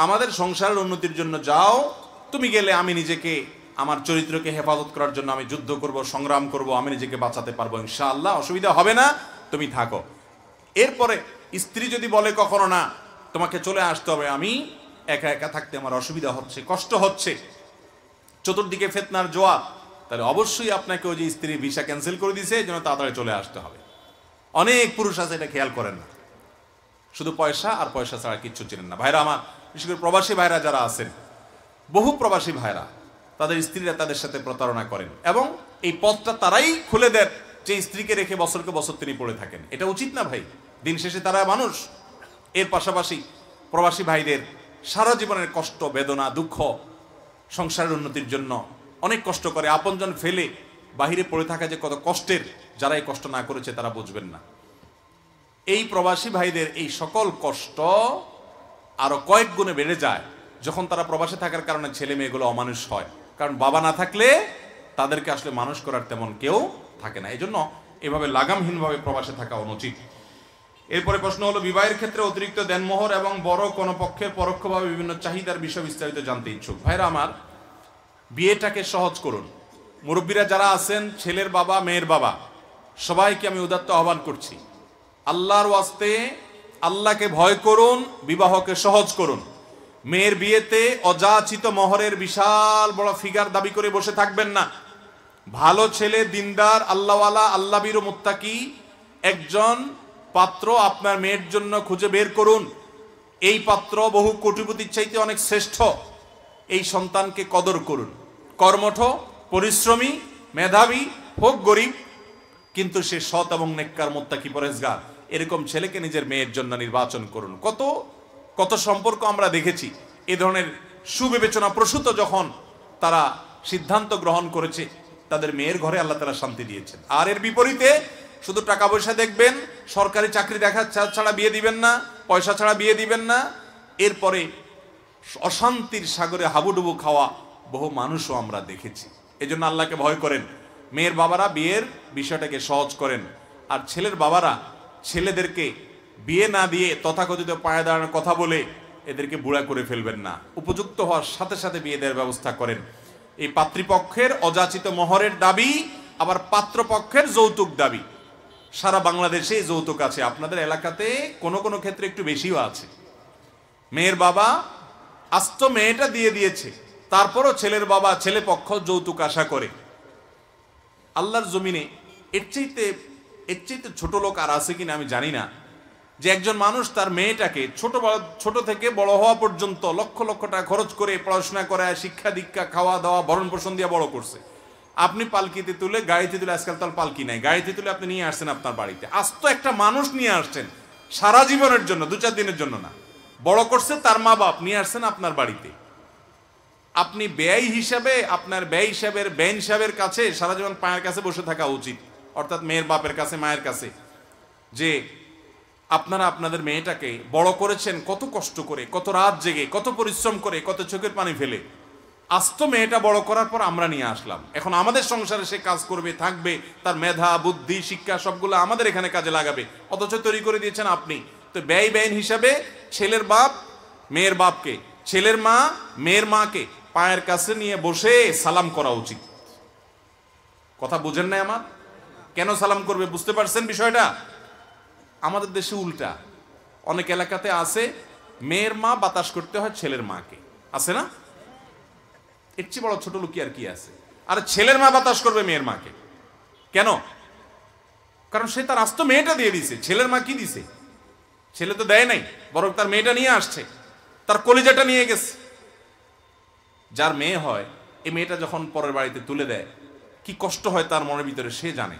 আমাদের সংসারের উন্নতির জন্য যাও, তুমি গেলে আমি নিজেকে, আমার চরিত্রকে হেফাজত করার জন্য আমি যুদ্ধ করব, সংগ্রাম করব, আমি নিজেকে বাঁচাতে পারবো ইনশাআল্লাহ, অসুবিধা হবে না, তুমি থাকো। এরপরে স্ত্রী যদি বলে কখনো না তোমাকে চলে আসতে হবে, আমি একা একা থাকতে আমার অসুবিধা হচ্ছে, কষ্ট হচ্ছে, চতুর্দিকে ফিতনার জোয়ার, তাহলে অবশ্যই আপনাকে ওই যে স্ত্রী ভিসা ক্যান্সেল করে দিয়েছে এই জন্য তাড়াতাড়ি চলে আসতে হবে। অনেক পুরুষ আছে এটা খেয়াল করেন না, শুধু পয়সা আর পয়সা ছাড়া কিচ্ছু চেনেন না। ভাইরা আমার, বিশেষ করে প্রবাসী ভাইরা যারা আছেন, বহু প্রবাসী ভাইরা তাদের স্ত্রীরা তাদের সাথে প্রতারণা করেন এবং এই পথটা তারাই খুলে দেন যে স্ত্রীকে রেখে বছরকে বছর তিনি পড়ে থাকেন। এটা উচিত না ভাই, দিন শেষে তারা মানুষ। এর পাশাপাশি প্রবাসী ভাইদের সারা জীবনের কষ্ট, বেদনা, দুঃখ, সংসারের উন্নতির জন্য অনেক কষ্ট করে, আপনজন ফেলে বাহিরে পড়ে থাকা যে কত কষ্টের, যারা এই কষ্ট না করেছে তারা বুঝবেন না। এই প্রবাসী ভাইদের এই সকল কষ্ট আরো কয়েক গুণে বেড়ে যায় যখন তারা প্রবাসে থাকার কারণে ছেলে মেয়েগুলো অমানুষ হয়, কারণ বাবা না থাকলে তাদেরকে আসলে মানুষ করার তেমন কেউ থাকে না। এই জন্য এভাবে লাগামহীনভাবে প্রবাসে থাকা অনুচিত। এরপরে প্রশ্ন হলো, বিবাহের ক্ষেত্রে অতিরিক্ত দেনমোহর এবং বড় কোনো পক্ষের পরোক্ষভাবে বিভিন্ন চাহিদার বিষয় বিস্তারিত জানতে ইচ্ছুক। ভাইরা আমার, বিয়েটাকে সহজ করুন। মুরব্বীরা যারা আছেন, ছেলের বাবা, মেয়ের বাবা, সবাইকে আমি উদাত্ত আহ্বান করছি, আল্লাহর ওয়াস্তে আল্লাহকে ভয় করুন, বিবাহকে সহজ করুন। মেয়ের বিয়েতে অযাচিত মোহরের বিশাল বড় ফিগার দাবি করে বসে থাকবেন না। ভালো ছেলে, দিনদার, আল্লাহওয়ালা, আল্লাহভীরু, মুত্তাকি একজন পাত্র আপনার মেয়ের জন্য খুঁজে বের করুন। এই পাত্র বহু কোটিপতির চাইতে অনেক শ্রেষ্ঠ। এই সন্তানকে কদর করুন। কর্মঠ, পরিশ্রমী, মেধাবী, হোক গরিব, কিন্তু সে সৎ এবং নেককার, মুত্তাকি, পরেজগার, এরকম ছেলেকে নিজের মেয়ের জন্য নির্বাচন করুন। কত কত সম্পর্ক আমরা দেখেছি এ ধরনের সুবিবেচনা প্রসূত যখন তারা সিদ্ধান্ত গ্রহণ করেছে, তাদের মেয়ের ঘরে আল্লাহ তাআলা শান্তি দিয়েছেন। আর এর বিপরীতে শুধু টাকা পয়সা দেখবেন, সরকারি চাকরি দেখা ছাড়া বিয়ে দিবেন না, পয়সা ছাড়া বিয়ে দিবেন না, এরপরে অশান্তির সাগরে হাবুডুবু খাওয়া বহু মানুষও আমরা দেখেছি। এজন্য আল্লাহকে ভয় করেন। মেয়ের বাবারা বিয়ের বিষয়টাকে সহজ করেন, আর ছেলের বাবারা ছেলেদেরকে বিয়ে না দিয়ে তথাকথিত পায়ে দাঁড়ানোর কথা বলে এদেরকে বুড়া করে ফেলবেন না। উপযুক্ত হওয়ার সাথে সাথে বিয়ে দেওয়ার ব্যবস্থা করেন। এই পাত্রীপক্ষের অযাচিত মোহরের দাবি, আবার পাত্রপক্ষের যৌতুক দাবি। সারা বাংলাদেশে যৌতুক আছে, আপনাদের এলাকাতে কোনো কোনো ক্ষেত্রে একটু বেশিও আছে। মেয়ের বাবা আস্ত মেয়েটা দিয়ে দিয়েছে, তারপরও ছেলের বাবা ছেলে পক্ষ যৌতুক আশা করে। আল্লাহর জমিনে এর চাইতে ছোট লোক আর আছে কিনা আমি জানি না, যে একজন মানুষ তার মেয়েটাকে ছোট থেকে বড় হওয়া পর্যন্ত লক্ষ লক্ষ টাকা খরচ করে পড়াশোনা করায়, শিক্ষা দীক্ষা, খাওয়া দাওয়া, ভরণ পোষণ দিয়ে বড় করছে। আপনি পালকিতে তুলে, গাড়িতে তুলে, আজকাল তার পালকি নাই, গাড়িতে তুলে আপনি নিয়ে আসছেন আপনার বাড়িতে। আস্ত একটা মানুষ নিয়ে আসছেন সারা জীবনের জন্য, 2-4 দিনের জন্য না, বড় করছে তার মা বাপ, নিয়ে আসছেন আপনার বাড়িতে। আপনি ব্যয় হিসাবে, আপনার ব্যয় হিসাবের বেন হিসাবের কাছে সারা জীবন পায়ের কাছে বসে থাকা উচিত, অর্থাৎ মেয়ের বাপের কাছে, মায়ের কাছে, যে আপনারা আপনাদের মেয়েটাকে বড় করেছেন কত কষ্ট করে, কত রাত জেগে, কত পরিশ্রম করে, কত চোখের পানি ফেলে। আস্ত মেয়েটা বড় করার পর আমরা নিয়ে আসলাম, এখন আমাদের সংসারে সে কাজ করবে, থাকবে, তার মেধা, বুদ্ধি, শিক্ষা সবগুলো আমাদের এখানে কাজে লাগাবে, অথচ তৈরি করে দিয়েছেন আপনি। তো ব্যয় হিসাবে ছেলের বাপ মেয়ের বাপকে, ছেলের মা মেয়ের মাকে পায়ের কাছে নিয়ে বসে সালাম করা উচিত। কথা বুঝেন না আমার? কেন সালাম করবে বুঝতে পারছেন বিষয়টা? আমাদের দেশে উল্টা, অনেক এলাকাতে আছে মেয়ের মা বাতাস করতে হয় ছেলের মাকে, আছে না? এর চেয়ে বড় ছোট লোক আর কি আছে? আর ছেলের মা বাতাস করবে মেয়ের মাকে কেন? কারণ সে তার আস্ত মেয়েটা দিয়ে দিছে, ছেলের মা কি দিছে? ছেলে তো দেয় নাই, বরং তার মেয়েটা নিয়ে আসছে, তার কলিজাটা নিয়ে গেছে। যার মেয়ে হয়, এই মেয়েটা যখন পরের বাড়িতে তুলে দেয় কি কষ্ট হয় তার মনের ভিতরে সে জানে।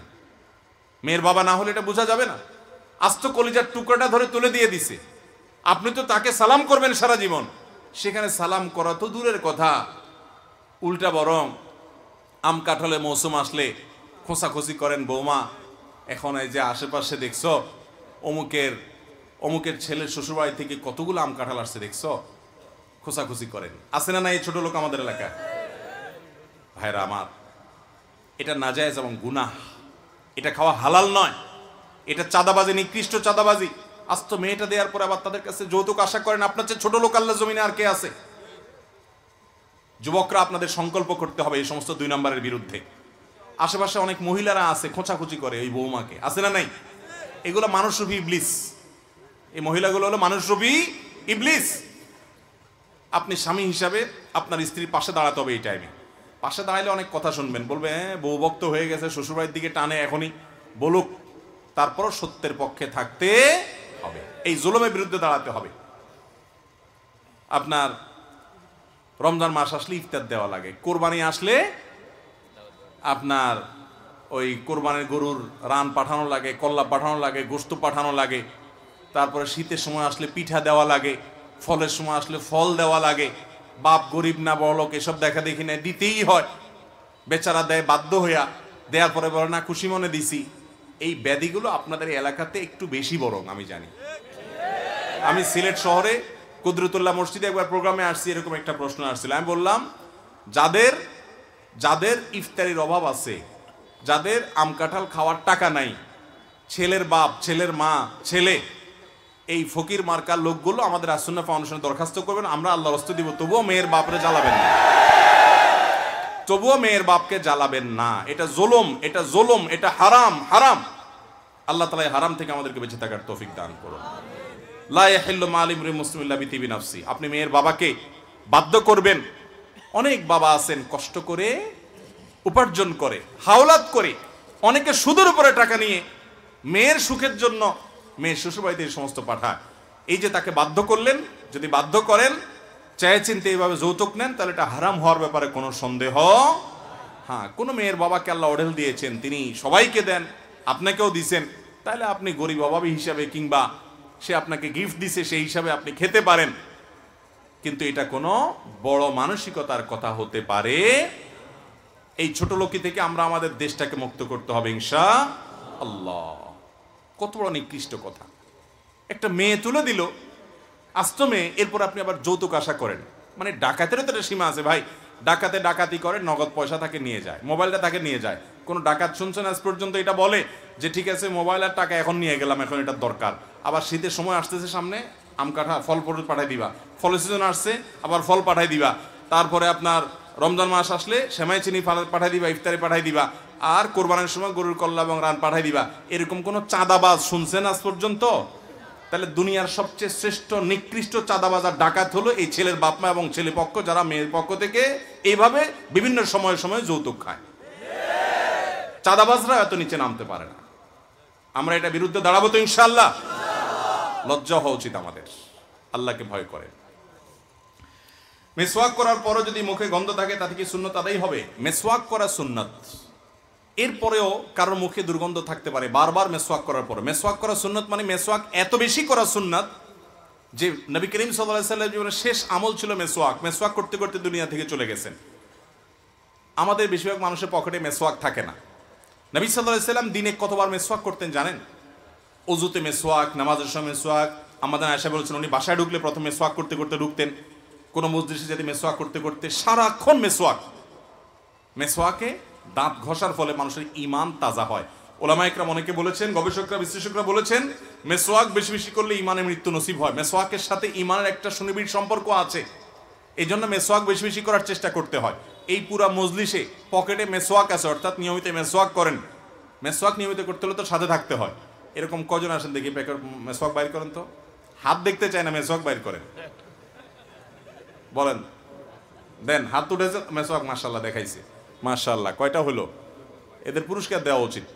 মেয়ের বাবা না হলে এটা বোঝা যাবে না। আস্ত কলিজার টুকরাটা ধরে তুলে দিয়ে দিছে, আপনি তো তাকে সালাম করবেন সারা জীবন, সেখানে সালাম করা তো দূরের কথা, উল্টা বরং আম কাঁঠালে মৌসুম আসলে খোঁচাখুচি করেন, বৌমা এখন এই যে আশেপাশে দেখছো অমুকের ছেলের শ্বশুরবাড়ি থেকে কতগুলো আম কাঁঠাল আসছে দেখছো, খোঁচাখুচি করেন। আছে না এই ছোট লোক আমাদের এলাকায়? ভাইরা আমার, এটা নাজায়েজ এবং গুনাহ, এটা খাওয়া হালাল নয়, এটা চাঁদাবাজি, নিকৃষ্ট চাঁদাবাজি। আস্ত মেয়েটা দেওয়ার পরে আবার তাদের কাছে যৌতুক আশা করেন, আপনার চেয়ে ছোট লোক আল্লাহ জমিনে আর কে আছে? যুবকরা আপনাদের সংকল্প করতে হবে এই সমস্ত 2 নম্বরের বিরুদ্ধে। আশেপাশে অনেক মহিলারা আছে খোঁচাখুচি করে ওই বৌমাকে, আছে না নাই? এগুলো মানুষরূপী ইবলিস, এই মহিলাগুলো হলো মানুষরূপী ইবলিস। আপনি স্বামী হিসাবে আপনার স্ত্রীর পাশে দাঁড়াতে হবে। এই টাইমে পাশে দাঁড়াইলে অনেক কথা শুনবেন, বলবে হ্যাঁ বউ ভক্ত হয়ে গেছে, শ্বশুরবাড়ির দিকে টানে, এখনই বলুক, তারপরও সত্যের পক্ষে থাকতে হবে, এই জুলুমের বিরুদ্ধে দাঁড়াতে হবে। আপনার রমজান মাস আসলে ইফতার দেওয়া লাগে, কোরবানি আসলে আপনার ওই কোরবানির গরুর রান পাঠানো লাগে, কল্লা পাঠানো লাগে, গোস্ত পাঠানো লাগে, তারপরে শীতের সময় আসলে পিঠা দেওয়া লাগে, ফলের সময় আসলে ফল দেওয়া লাগে। বাপ গরিব না বড়লোক এসব দেখা দেখি না, দিতেই হয়, বেচারা দেয় বাধ্য হইয়া, দেওয়ার পরে বলে না খুশি মনে দিছি। এই ব্যাধিগুলো আপনাদের এলাকাতে একটু বেশি বরং আমি জানি। আমি সিলেট শহরে কুদরতুল্লাহ মসজিদে একবার প্রোগ্রামে আসছি, এরকম একটা প্রশ্ন আসছিল। আমি বললাম যাদের ইফতারির অভাব আছে, যাদের আম কাঁঠাল খাওয়ার টাকা নাই, ছেলের বাপ, ছেলের মা, ছেলে, এই ফকির মার্কার লোকগুলো আমাদের আসুন্নাহ ফাউন্ডেশনে দরখাস্ত করবেন, আমরা আল্লাহর রাস্তায় দিব, তবুও মেয়ের বাপরে জ্বালাবেন না, তবুও মেয়ের বাপকে জ্বালাবেন না। এটা জুলুম, এটা জুলুম, এটা হারাম, হারাম। আল্লাহ তাআলা এই হারাম থেকে আমাদেরকে বেঁচে থাকার তৌফিক দান করুন। লা ইয়াহিল্লু মাল ইমরিন মুসলিমিন ইল্লা বিতিবি নাফসি। আপনি মেয়ের বাবাকে বাধ্য করবেন। অনেক বাবা আছেন কষ্ট করে উপার্জন করে, হাওলাত করে, অনেকে সুদের উপরে টাকা নিয়ে মেয়ের সুখের জন্য মেয়ের শ্বশুরবাড়িতে এই সমস্ত পাঠায়। এই যে তাকে বাধ্য করলেন, যদি বাধ্য করেন চায় চিন্তে এইভাবে যৌতুক নেন, তাহলে এটা হারাম হওয়ার ব্যাপারে কোনো সন্দেহ। হ্যাঁ, কোনো মেয়ের বাবাকে আল্লাহ অঢেল দিয়েছেন, তিনি সবাইকে দেন, আপনাকেও দিছেন, তাহলে আপনি গরিব অভাবী হিসাবে, কিংবা সে আপনাকে গিফট দিছে সেই হিসাবে আপনি খেতে পারেন, কিন্তু এটা কোনো বড় মানসিকতার কথা হতে পারে। এই ছোট লোকি থেকে আমরা আমাদের দেশটাকে মুক্ত করতে হবে ইনশাআল্লাহ। কত বড় নিকৃষ্ট কথা! একটা মেয়ে তুলে দিল, আস্ত মেয়ে, এরপর আপনি আবার যৌতুক আশা করেন। মানে ডাকাতেরও তো একটা সীমা আছে ভাই। ডাকাতে ডাকাতি করে, নগদ পয়সা তাকে নিয়ে যায়, মোবাইলটা তাকে নিয়ে যায়। কোনো ডাকাত শুনছেন আজ পর্যন্ত এটা বলে যে ঠিক আছে মোবাইল আর টাকা এখন নিয়ে গেলাম, এখন এটার দরকার। আবার শীতের সময় আসতেছে সামনে, আম কাঠা ফল পাঠাই দিবা, ফলের সিজন আসছে আবার ফল পাঠাই দিবা, তারপরে আপনার রমজান মাস আসলে সেমাই চিনি পাঠাই দিবা, ইফতারি পাঠাই দিবা, আর কোরবানির সময় গরুর কল্লা এবং রান পাঠাই দিবা। এরকম কোনো চাঁদাবাজ শুনছেন আজ পর্যন্ত? তাহলে দুনিয়ার সবচেয়ে শ্রেষ্ঠ নিকৃষ্ট চাঁদাবাজ আর ডাকাত হলো এই ছেলের বাপ মা এবং ছেলে পক্ষ, যারা মেয়ের পক্ষ থেকে এইভাবে বিভিন্ন সময়ে সময়ে যৌতুক খায়। চাঁদাবাজরা এত নিচে নামতে পারে না। আমরা এটা বিরুদ্ধে দাঁড়াবো তো ইনশাআল্লাহ। লজ্জা হওয়া উচিত আমাদের, আল্লাহকে ভয় করে। মেসওয়াক করার পরও যদি মুখে গন্ধ থাকে তাতে কি সুন্নত আদায় হবে? মেসওয়াক করা সুন্নত, এরপরেও কারোর মুখে দুর্গন্ধ থাকতে পারে বারবার মেসওয়াক করার পরে। মেসওয়াক করা সুন্নত মানে মেসওয়াক এত বেশি করা সুন্নত যে নবী করিম সাল্লাল্লাহু আলাইহি ওয়াসাল্লামের জীবনের শেষ আমল ছিল মেসওয়াক। মেসওয়াক করতে করতে দুনিয়া থেকে চলে গেছেন। আমাদের বেশিরভাগ মানুষের পকেটে মেসওয়াক থাকে না। নবী সাল্লাল্লাহু আলাইহি ওয়াসাল্লাম দিনে কতবার মেসওয়াক করতেন জানেন? ওযুতে মেসওয়াক, নামাজের সময় মেসওয়াক। আমাদের আয়েশা বলেছেন উনি বাসায় ঢুকলে প্রথমে মেসওয়াক করতে করতে ঢুকতেন, কোনো মজলিসে যেতে মেসওয়াক করতে করতে, সারাক্ষণ মেসওয়াক। মেসওয়াকে দাঁত ঘষার ফলে মানুষের ঈমান তাজা হয়। ওলামা ইকরাম অনেকে বলেছেন, গবেষকরা বিশ্লেষকরা বলেছেন মেসওয়াক বেশি বেশি করলে ঈমানের মৃত্যু নসিব হয়। মেসওয়াকের সাথে ঈমানের একটা সুনিবিড় সম্পর্ক আছে, এই জন্য মেসওয়াক বেশি বেশি করার চেষ্টা করতে হয়। এই পুরা মজলিসে পকেটে মেসওয়াক আছে, অর্থাৎ নিয়মিত মেসওয়াক করেন। মেসওয়াক নিয়মিত করতে হলে তো সাথে থাকতে হয়। এরকম কজন আসেন দেখি প্যাকেট মেসওয়াক বাইর করেন তো? হাত দেখতে চায় না, মেসওয়াক বাইর করেন, বলেন দেন। হাত উঠেছে, মেসওয়াক মাশাআল্লাহ দেখাইছে, মাশাআল্লাহ। কয়টা হলো? এদের পুরস্কার দেওয়া উচিত।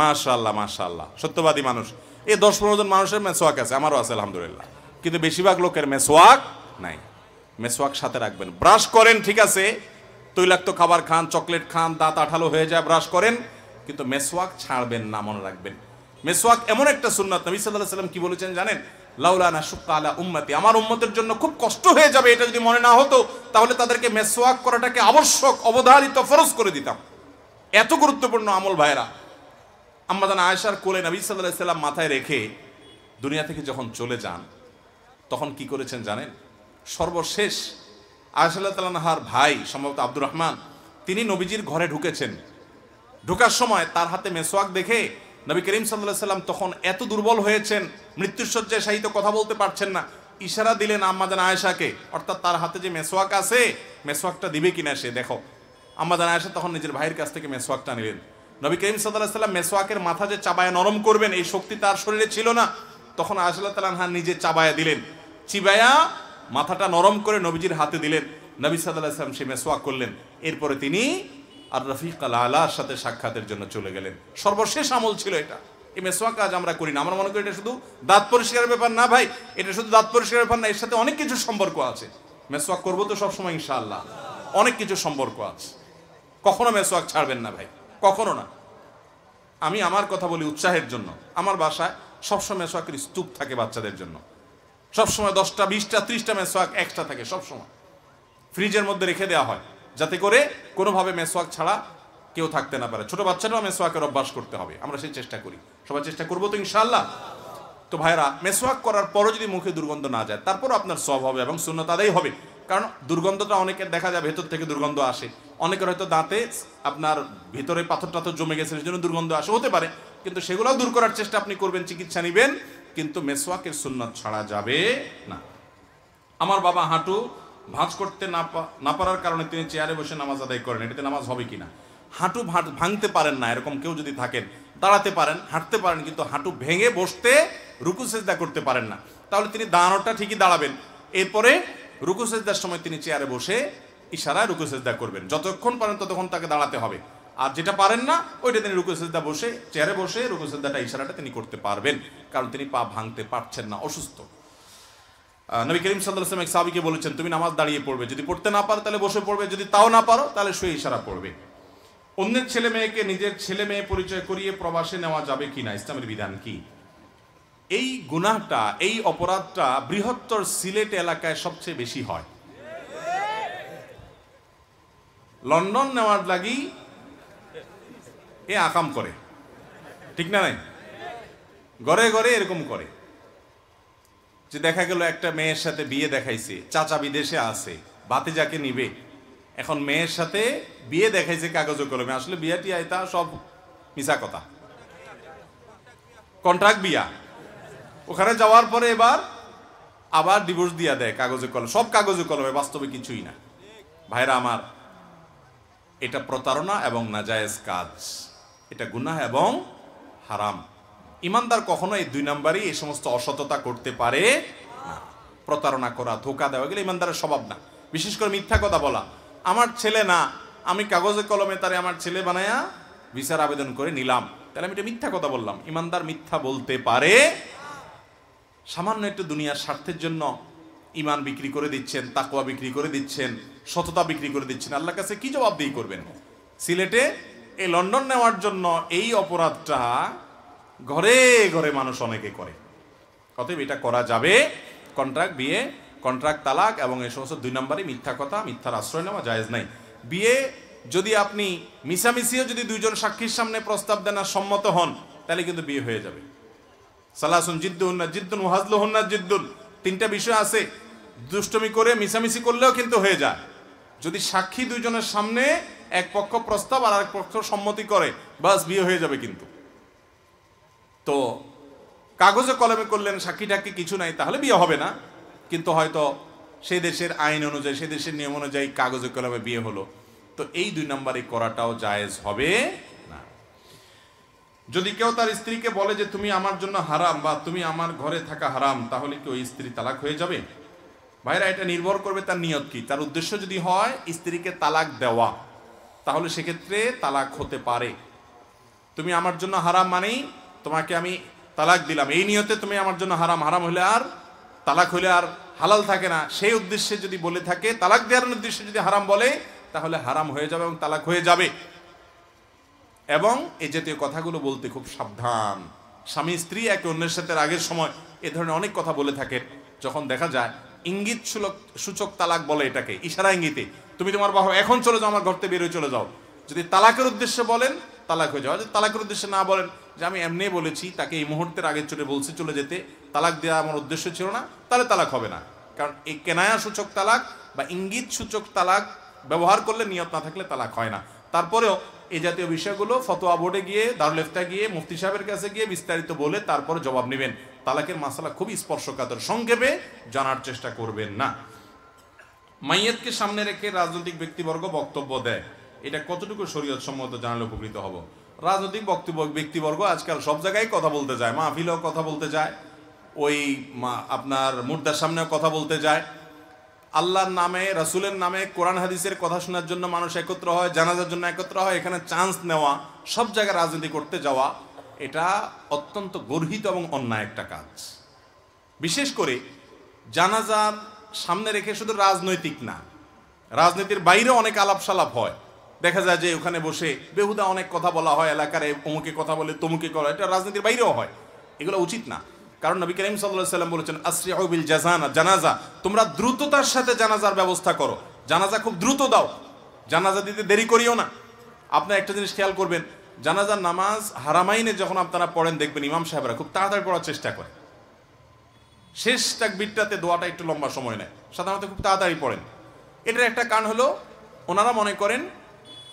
মাশাআল্লাহ মাশাআল্লাহ, সত্যবাদী মানুষ। এই 10-15 জন মানুষের মেসওয়াক আছে, আমারও আছে আলহামদুলিল্লাহ, কিন্তু বেশিরভাগ লোকের মেসওয়াক নাই। মেসওয়াক সাথে রাখবেন। ব্রাশ করেন ঠিক আছে, তৈলাক্ত খাবার খান, চকলেট খান, দাঁত আঠালো হয়ে যায়, ব্রাশ করেন, কিন্তু মেসওয়াক ছাড়বেন না, মনে রাখবেন। মেসওয়াক এমন একটা সুন্নাত, নবী সাল্লাল্লাহু আলাইহি ওয়াসাল্লাম কি বলেছেন জানেন? লাউলা নাশুক্কা আলা উম্মতি, আমার উম্মতের জন্য খুব কষ্ট হয়ে যাবে এটা যদি মনে না হতো, তাহলে তাদেরকে মেসওয়াক করাটাকে আবশ্যক, অবধারিত, ফরজ করে দিতাম। এত গুরুত্বপূর্ণ আমল ভাইরা। আম্মা জান আয়েশার কোলে নবী সাল্লাল্লাহু আলাইহি ওয়াসাল্লাম মাথায় রেখে দুনিয়া থেকে যখন চলে যান, তখন কি করেছেন জানেন? সর্বশেষ আয়েশা রাদিয়াল্লাহু তাআলা আনহার ভাই সম্ভবত আব্দুর রহমান, তিনি নবীজির ঘরে ঢুকেছেন। ঢোকার সময় তার হাতে মেসওয়াক দেখে নবী করিম সাল্লাল্লাহু আলাইহি ওয়াসাল্লাম তখন এত দুর্বল হয়েছেন, মৃত্যুশয্যায় শায়িত, কথা বলতে পারছেন না। ইশারা দিলেন আম্মা জান আয়েশাকে, অর্থাৎ তার হাতে যে মেসওয়াক আছে, মেসওয়াকটা দিবে কিনা সে দেখো। আম্মা জান আয়েশা তখন নিজের ভাইয়ের কাছ থেকে মেসওয়াকটা নিলেন। নবী করিম সাল্লাল্লাহু আলাইহি ওয়াসাল্লাম মেসওয়াকের মাথা যে চাবায়া নরম করবেন, এই শক্তি তার শরীরে ছিল না। তখন আয়েশা রাদিয়াল্লাহু তাআলা আনহা নিজে চাবায়া দিলেন, চিবায়া মাথাটা নরম করে নবীজির হাতে দিলেন। নবী সাল্লাল্লাহু আলাইহি ওয়াসাল্লাম সে মেসওয়াক করলেন। এরপরে তিনি আর রফিক আল আলার সাথে সাক্ষাতের জন্য চলে গেলেন। সর্বশেষ আমল ছিল এটা। এই মেসওয়াক কাজ আমরা করি না, আমরা মনে করি এটা শুধু দাঁত পরিষ্কারের ব্যাপার। না ভাই, এটা শুধু দাঁত পরিষ্কারের ব্যাপার না, এর সাথে অনেক কিছু সম্পর্ক আছে। মেসওয়াক করবো তো সবসময় ইনশাআল্লাহ, অনেক কিছু সম্পর্ক আছে। কখনো মেসওয়াক ছাড়বেন না ভাই, কখনো না। আমি আমার কথা বলি উৎসাহের জন্য। আমার বাসায় সবসময় মেসওয়াকের স্তূপ থাকে বাচ্চাদের জন্য, সবসময় 10টা 20টা 30টা মেসওয়াক এক্সট্রা থাকে, সবসময় ফ্রিজের মধ্যে রেখে দেওয়া হয়, যাতে করে কোনোভাবে মেসওয়াক ছাড়া কেউ থাকতে না পারে। ছোট বাচ্চাটাও মেসওয়াকের অভ্যাস করতে হবে, আমরা সেই চেষ্টা করি। সবাই চেষ্টা করবো তো ইনশাআল্লাহ। তো ভাইরা, মেসওয়াক করার পরও যদি মুখে দুর্গন্ধ না যায়, তারপরও আপনার সওয়াব হবে এবং সুন্নাত আদায় হবে। কারণ দুর্গন্ধটা অনেকের দেখা যায় ভেতর থেকে দুর্গন্ধ আসে, অনেকের হয়তো দাঁতে আপনার ভিতরে পাথর টাথর জমে গেছে, সেই জন্য দুর্গন্ধ আসে, হতে পারে। কিন্তু সেগুলোও দূর করার চেষ্টা আপনি করবেন, চিকিৎসা নেবেন, কিন্তু মেসওয়াকের সুন্নাত ছাড়া যাবে না। আমার বাবা হাঁটু ভাঁজ করতে না পারার কারণে তিনি চেয়ারে বসে নামাজ আদায় করেন, এটাতে নামাজ হবে কিনা? হাঁটু ভাঙতে পারেন না এরকম কেউ যদি থাকেন, দাঁড়াতে পারেন, হাঁটতে পারেন, কিন্তু হাঁটু ভেঙে বসতে, রুকু সেজদা করতে পারেন না, তাহলে তিনি দাঁড়ানোটা ঠিকই দাঁড়াবেন। এরপরে রুকু সেজদার সময় তিনি চেয়ারে বসে ইশারায় রুকু সেজদা করবেন। যতক্ষণ পারেন ততক্ষণ তাকে দাঁড়াতে হবে। আর যেটা পারেন না, ওইটা তিনি রুকু সেজদা বসে, চেয়ারে বসে রুকু সেজদাটা, ইশারাটা তিনি করতে পারবেন, কারণ তিনি পা ভাঙতে পারছেন না, অসুস্থ। নবী করিম সাল্লাল্লাহু আলাইহি ওয়াসাল্লাম এক সাহাবীকে বলেছেন, তুমি নামাজ দাঁড়িয়ে পড়বে, যদি পড়তে না পারো তাহলে বসে পড়বে, যদি তাও না পারো তাহলে শুয়ে ইশারা পড়বে। অন্যের ছেলে মেয়েকে নিজের ছেলে মেয়ে পরিচয় করিয়ে প্রবাসে নেওয়া যাবে কিনা, ইসলামের বিধান কি? এই গুনাহটা, এই অপরাধটা বৃহত্তর সিলেট এলাকায় সবচেয়ে বেশি হয়। লন্ডন নেওয়ার লাগি এ আকাম করে, ঠিক না? নাই, ঘরে ঘরে এরকম করে যে দেখা গেল একটা মেয়ের সাথে বিয়ে দেখাইছে, চাচা বিদেশে আছে, ভাতিজাকে নিবে, এখন মেয়ের সাথে বিয়ে দেখাইছে কাগজে কলমে, আসলে বিয়াটি এটা সব মিছা কথা, কন্ট্রাক্ট বিয়া। ওখানে যাওয়ার পরে এবার আবার ডিভোর্স দিয়া দেয় কাগজে কলমে, সব কাগজে কলমে, বাস্তবে কিছুই না। ভাইরা আমার, এটা প্রতারণা এবং নাজায়েজ কাজ, এটা গুনাহ এবং হারাম। ইমানদার কখনো এই 2 নাম্বারই এই সমস্ত অসততা করতে পারে না। প্রতারণা করা, ধোঁকা দেওয়া, গেলে ইমানদারের স্বভাব না। বিশেষ করে মিথ্যা কথা বলা, আমার ছেলে না, আমি কাগজে কলমে তারে আমার ছেলে বানায়া ভিসার আবেদন করে নিলাম, তাহলে আমি এটা মিথ্যা কথা বললাম। ইমানদার মিথ্যা বলতে পারে। সামান্য একটু দুনিয়ার স্বার্থের জন্য ইমান বিক্রি করে দিচ্ছেন, তাকওয়া বিক্রি করে দিচ্ছেন, সততা বিক্রি করে দিচ্ছেন, আল্লাহর কাছে কি জবাবদিহি করবেন? সিলেটে এই লন্ডন নেওয়ার জন্য এই অপরাধটা ঘরে ঘরে মানুষ অনেকে করে। অতএব এটা করা যাবে। কন্ট্রাক্ট বিয়ে, কন্ট্রাক্ট তালাক এবং এই সমস্ত 2 নাম্বারই মিথ্যা কথা, মিথ্যার আশ্রয় নেওয়া জায়েজ নাই। বিয়ে যদি আপনি মিশামিশিও যদি 2 জন সাক্ষীর সামনে প্রস্তাব দেন আর সম্মত হন, তাহলে কিন্তু বিয়ে হয়ে যাবে। সালাসুন জিদ্দুহুন্না জিদ্দুন ওয়া হাজলুহুন্না জিদ্দুন, 3টা বিষয় আছে। দুষ্টমি করে মিশামিশি করলেও কিন্তু হয়ে যায়। যদি সাক্ষী 2 জনের সামনে এক পক্ষ প্রস্তাব আর আরেক পক্ষ সম্মতি করে, বাস বিয়ে হয়ে যাবে। কিন্তু তো কাগজে কলমে করলেন, সাক্ষী টাক্ষী কিছু নাই, তাহলে বিয়ে হবে না। কিন্তু হয়তো সেই দেশের আইন অনুযায়ী, সেই দেশের নিয়ম অনুযায়ী কাগজে কলমে বিয়ে হলো, তো এই 2 নাম্বারে করাটাও জায়েজ হবে না। যদি কেউ তার স্ত্রীকে বলে যে তুমি আমার জন্য হারাম বা তুমি আমার ঘরে থাকা হারাম, তাহলে কি ওই স্ত্রী তালাক হয়ে যাবে? ভাইরা, এটা নির্ভর করবে তার নিয়ত কি। তার উদ্দেশ্য যদি হয় স্ত্রীকে তালাক দেওয়া, তাহলে সেক্ষেত্রে তালাক হতে পারে। তুমি আমার জন্য হারাম মানেই তোমাকে আমি তালাক দিলাম, এই নিয়তে তুমি আমার জন্য হারাম। হারাম হলে আর তালাক হলে আর হালাল থাকে না, সেই উদ্দেশ্যে যদি বলে থাকে, তালাক দেওয়ার উদ্দেশ্যে যদি হারাম বলে, তাহলে হারাম হয়ে যাবে এবং তালাক হয়ে যাবে। এবং এই জাতীয় কথাগুলো বলতে খুব সাবধান। স্বামী স্ত্রী একে অন্যের সাথে আগের সময় এ ধরনের অনেক কথা বলে থাকে, যখন দেখা যায় ইঙ্গিত সূচক তালাক বলে এটাকে, ইশারা ইঙ্গিতে, তুমি তোমার বাবা এখন চলে যাও, আমার ঘর থেকে বেরোয় চলে যাও। যদি তালাকের উদ্দেশ্যে বলেন, তালাক হয়ে যাওয়া। যদি তালাকের উদ্দেশ্যে না বলেন, যে আমি এমনি বলেছি, তাকে এই মুহূর্তের আগে বলছি চলে যেতে, তালাক দেওয়া আমার উদ্দেশ্য ছিল না, তাহলে তালাক হবে না। কারণ এই কেনায়া সূচক তালাক বা ইঙ্গিত সূচক তালাক ব্যবহার করলে, নিয়ত না থাকলে তালাক হয় না। তারপরেও এই জাতীয় বিষয়গুলো ফতোয়া বোর্ডে গিয়ে, দারুল ইফতা গিয়ে, মুফতি সাহেবের কাছে গিয়ে বিস্তারিত বলে তারপরে জবাব নেবেন। তালাকের মাসালা খুবই স্পর্শকাতর, সংক্ষেপে জানার চেষ্টা করবেন না। মাইয়াতকে সামনে রেখে রাজনৈতিক ব্যক্তিবর্গ বক্তব্য দেয়, এটা কতটুকু শরীয়ত সম্মত জানালে উপকৃত হব? রাজনৈতিক ব্যক্তিবর্গ আজকাল সব জায়গায় কথা বলতে যায়, মাহফিলেও কথা বলতে যায়, ওই আপনার মুর্দার সামনেও কথা বলতে যায়। আল্লাহর নামে, রাসূলের নামে, কোরআন হাদিসের কথা শোনার জন্য মানুষ একত্র হয়, জানাজার জন্য একত্র হয়, এখানে চান্স নেওয়া, সব জায়গায় রাজনীতি করতে যাওয়া, এটা অত্যন্ত গর্হিত এবং অন্যায় একটা কাজ। বিশেষ করে জানাজার সামনে রেখে শুধু রাজনৈতিক না, রাজনীতির বাইরে অনেক আলাপ সালাপ হয়। দেখা যায় যে ওখানে বসে বেহুদা অনেক কথা বলা হয়, এলাকার অমুকে কথা বলে তমুকে করা, এটা রাজনীতির বাইরেও হয়। এগুলো উচিত না। কারণ নবী করিম সাল্লাল্লাহু আলাইহি ওয়াসাল্লাম বলেছেন, আসরিউ বিল জানাজা, তোমরা দ্রুততার সাথে জানাজার ব্যবস্থা করো, জানাজা খুব দ্রুত দাও, জানাজা দিতে দেরি করিও না। আপনারা একটা জিনিস খেয়াল করবেন, জানাজার নামাজ হারামাইনে যখন আপনারা পড়েন, দেখবেন ইমাম সাহেবরা খুব তাড়াতাড়ি পড়ার চেষ্টা করে। শেষ তাকবীরটাতে দোয়াটা একটু লম্বা সময় নেয়, সাধারণত খুব তাড়াতাড়ি পড়েন। এটার একটা কারণ হলো, ওনারা মনে করেন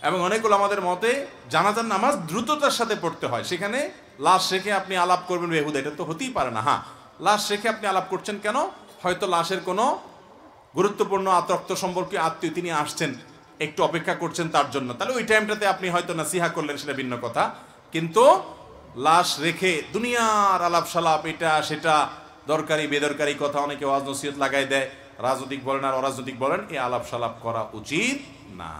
এবং অনেকগুলো আমাদের মতে জানাজার নামাজ দ্রুততার সাথে পড়তে হয়। সেখানে লাশ রেখে আপনি আলাপ করবেন বেহুদা, এটা তো হতেই পারে না। হ্যাঁ, লাশ রেখে আপনি আলাপ করছেন কেন? হয়তো লাশের কোনো গুরুত্বপূর্ণ আত্মরক্ত সম্পর্কে আত্মীয় তিনি আসছেন, একটু অপেক্ষা করছেন তার জন্য, তাহলে ওই টাইমটাতে আপনি হয়তো নাসিহা করলেন, সেটা ভিন্ন কথা। কিন্তু লাশ রেখে দুনিয়ার আলাপ সালাপ, এটা সেটা, দরকারি বেদরকারি কথা, অনেকে ওয়াজ নসিহত লাগাই দেয়, রাজনৈতিক বলেন আর অরাজনৈতিক বলেন, এই আলাপ সালাপ করা উচিত না।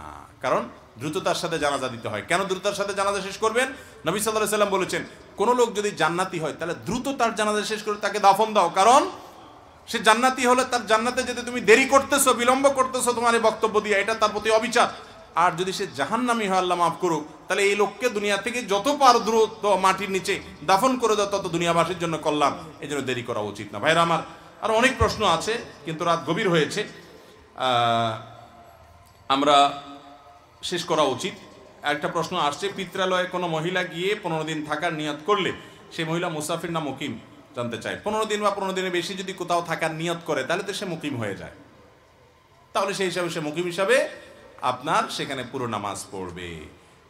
কারণ দ্রুততার সাথে জানাজা দিতে হয়। কেন দ্রুততার সাথে জানাজা শেষ করবেন? নবী সাল্লাল্লাহু আলাইহি ওয়াসাল্লাম বলেছেন, কোন লোক যদি জান্নাতি হয়, তাহলে দ্রুত তার জানাজা শেষ করে তাকে দাফন দাও। কারণ সে জান্নাতি হলে তার জান্নাতে যেতে তুমি দেরি করতেছো, বিলম্ব করতেছো তোমার এই বক্তব্য দিয়ে, এটা তার প্রতি অবিচার। আর যদি সে জাহান্নামী হয়, আল্লাহ মাফ করুক, তাহলে এই লোককে দুনিয়া থেকে যত পার দ্রুত মাটির নিচে দাফন করে দাও, তত দুনিয়াবাসীর জন্য কল্যাণ। এই জন্য দেরি করা উচিত না। ভাইরা আমার, আর অনেক প্রশ্ন আছে, কিন্তু রাত গভীর হয়েছে, আমরা শেষ করা উচিত। একটা প্রশ্ন আসছে, পিত্রালয়ে কোনো মহিলা গিয়ে 15 দিন থাকার নিয়ত করলে সেই মহিলা মুসাফির না মুকিম জানতে চায়। 15 দিন বা 15 দিনের বেশি যদি কোথাও থাকার নিয়ত করে, তাহলে তো সে মুকিম হয়ে যায়, তাহলে সেই হিসাবে সে মুকিম হিসাবে আপনার সেখানে পুরো নামাজ পড়বে।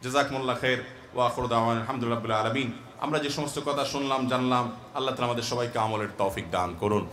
জাযাকুমুল্লাহ খাইর ওয়া আখিরু দাওয়ানা আলহামদুলিল্লাহি রাব্বিল আলামিন। আমরা যে সমস্ত কথা শুনলাম জানলাম, আল্লাহ তাআলা আমাদের সবাইকে আমলের তৌফিক দান করুন।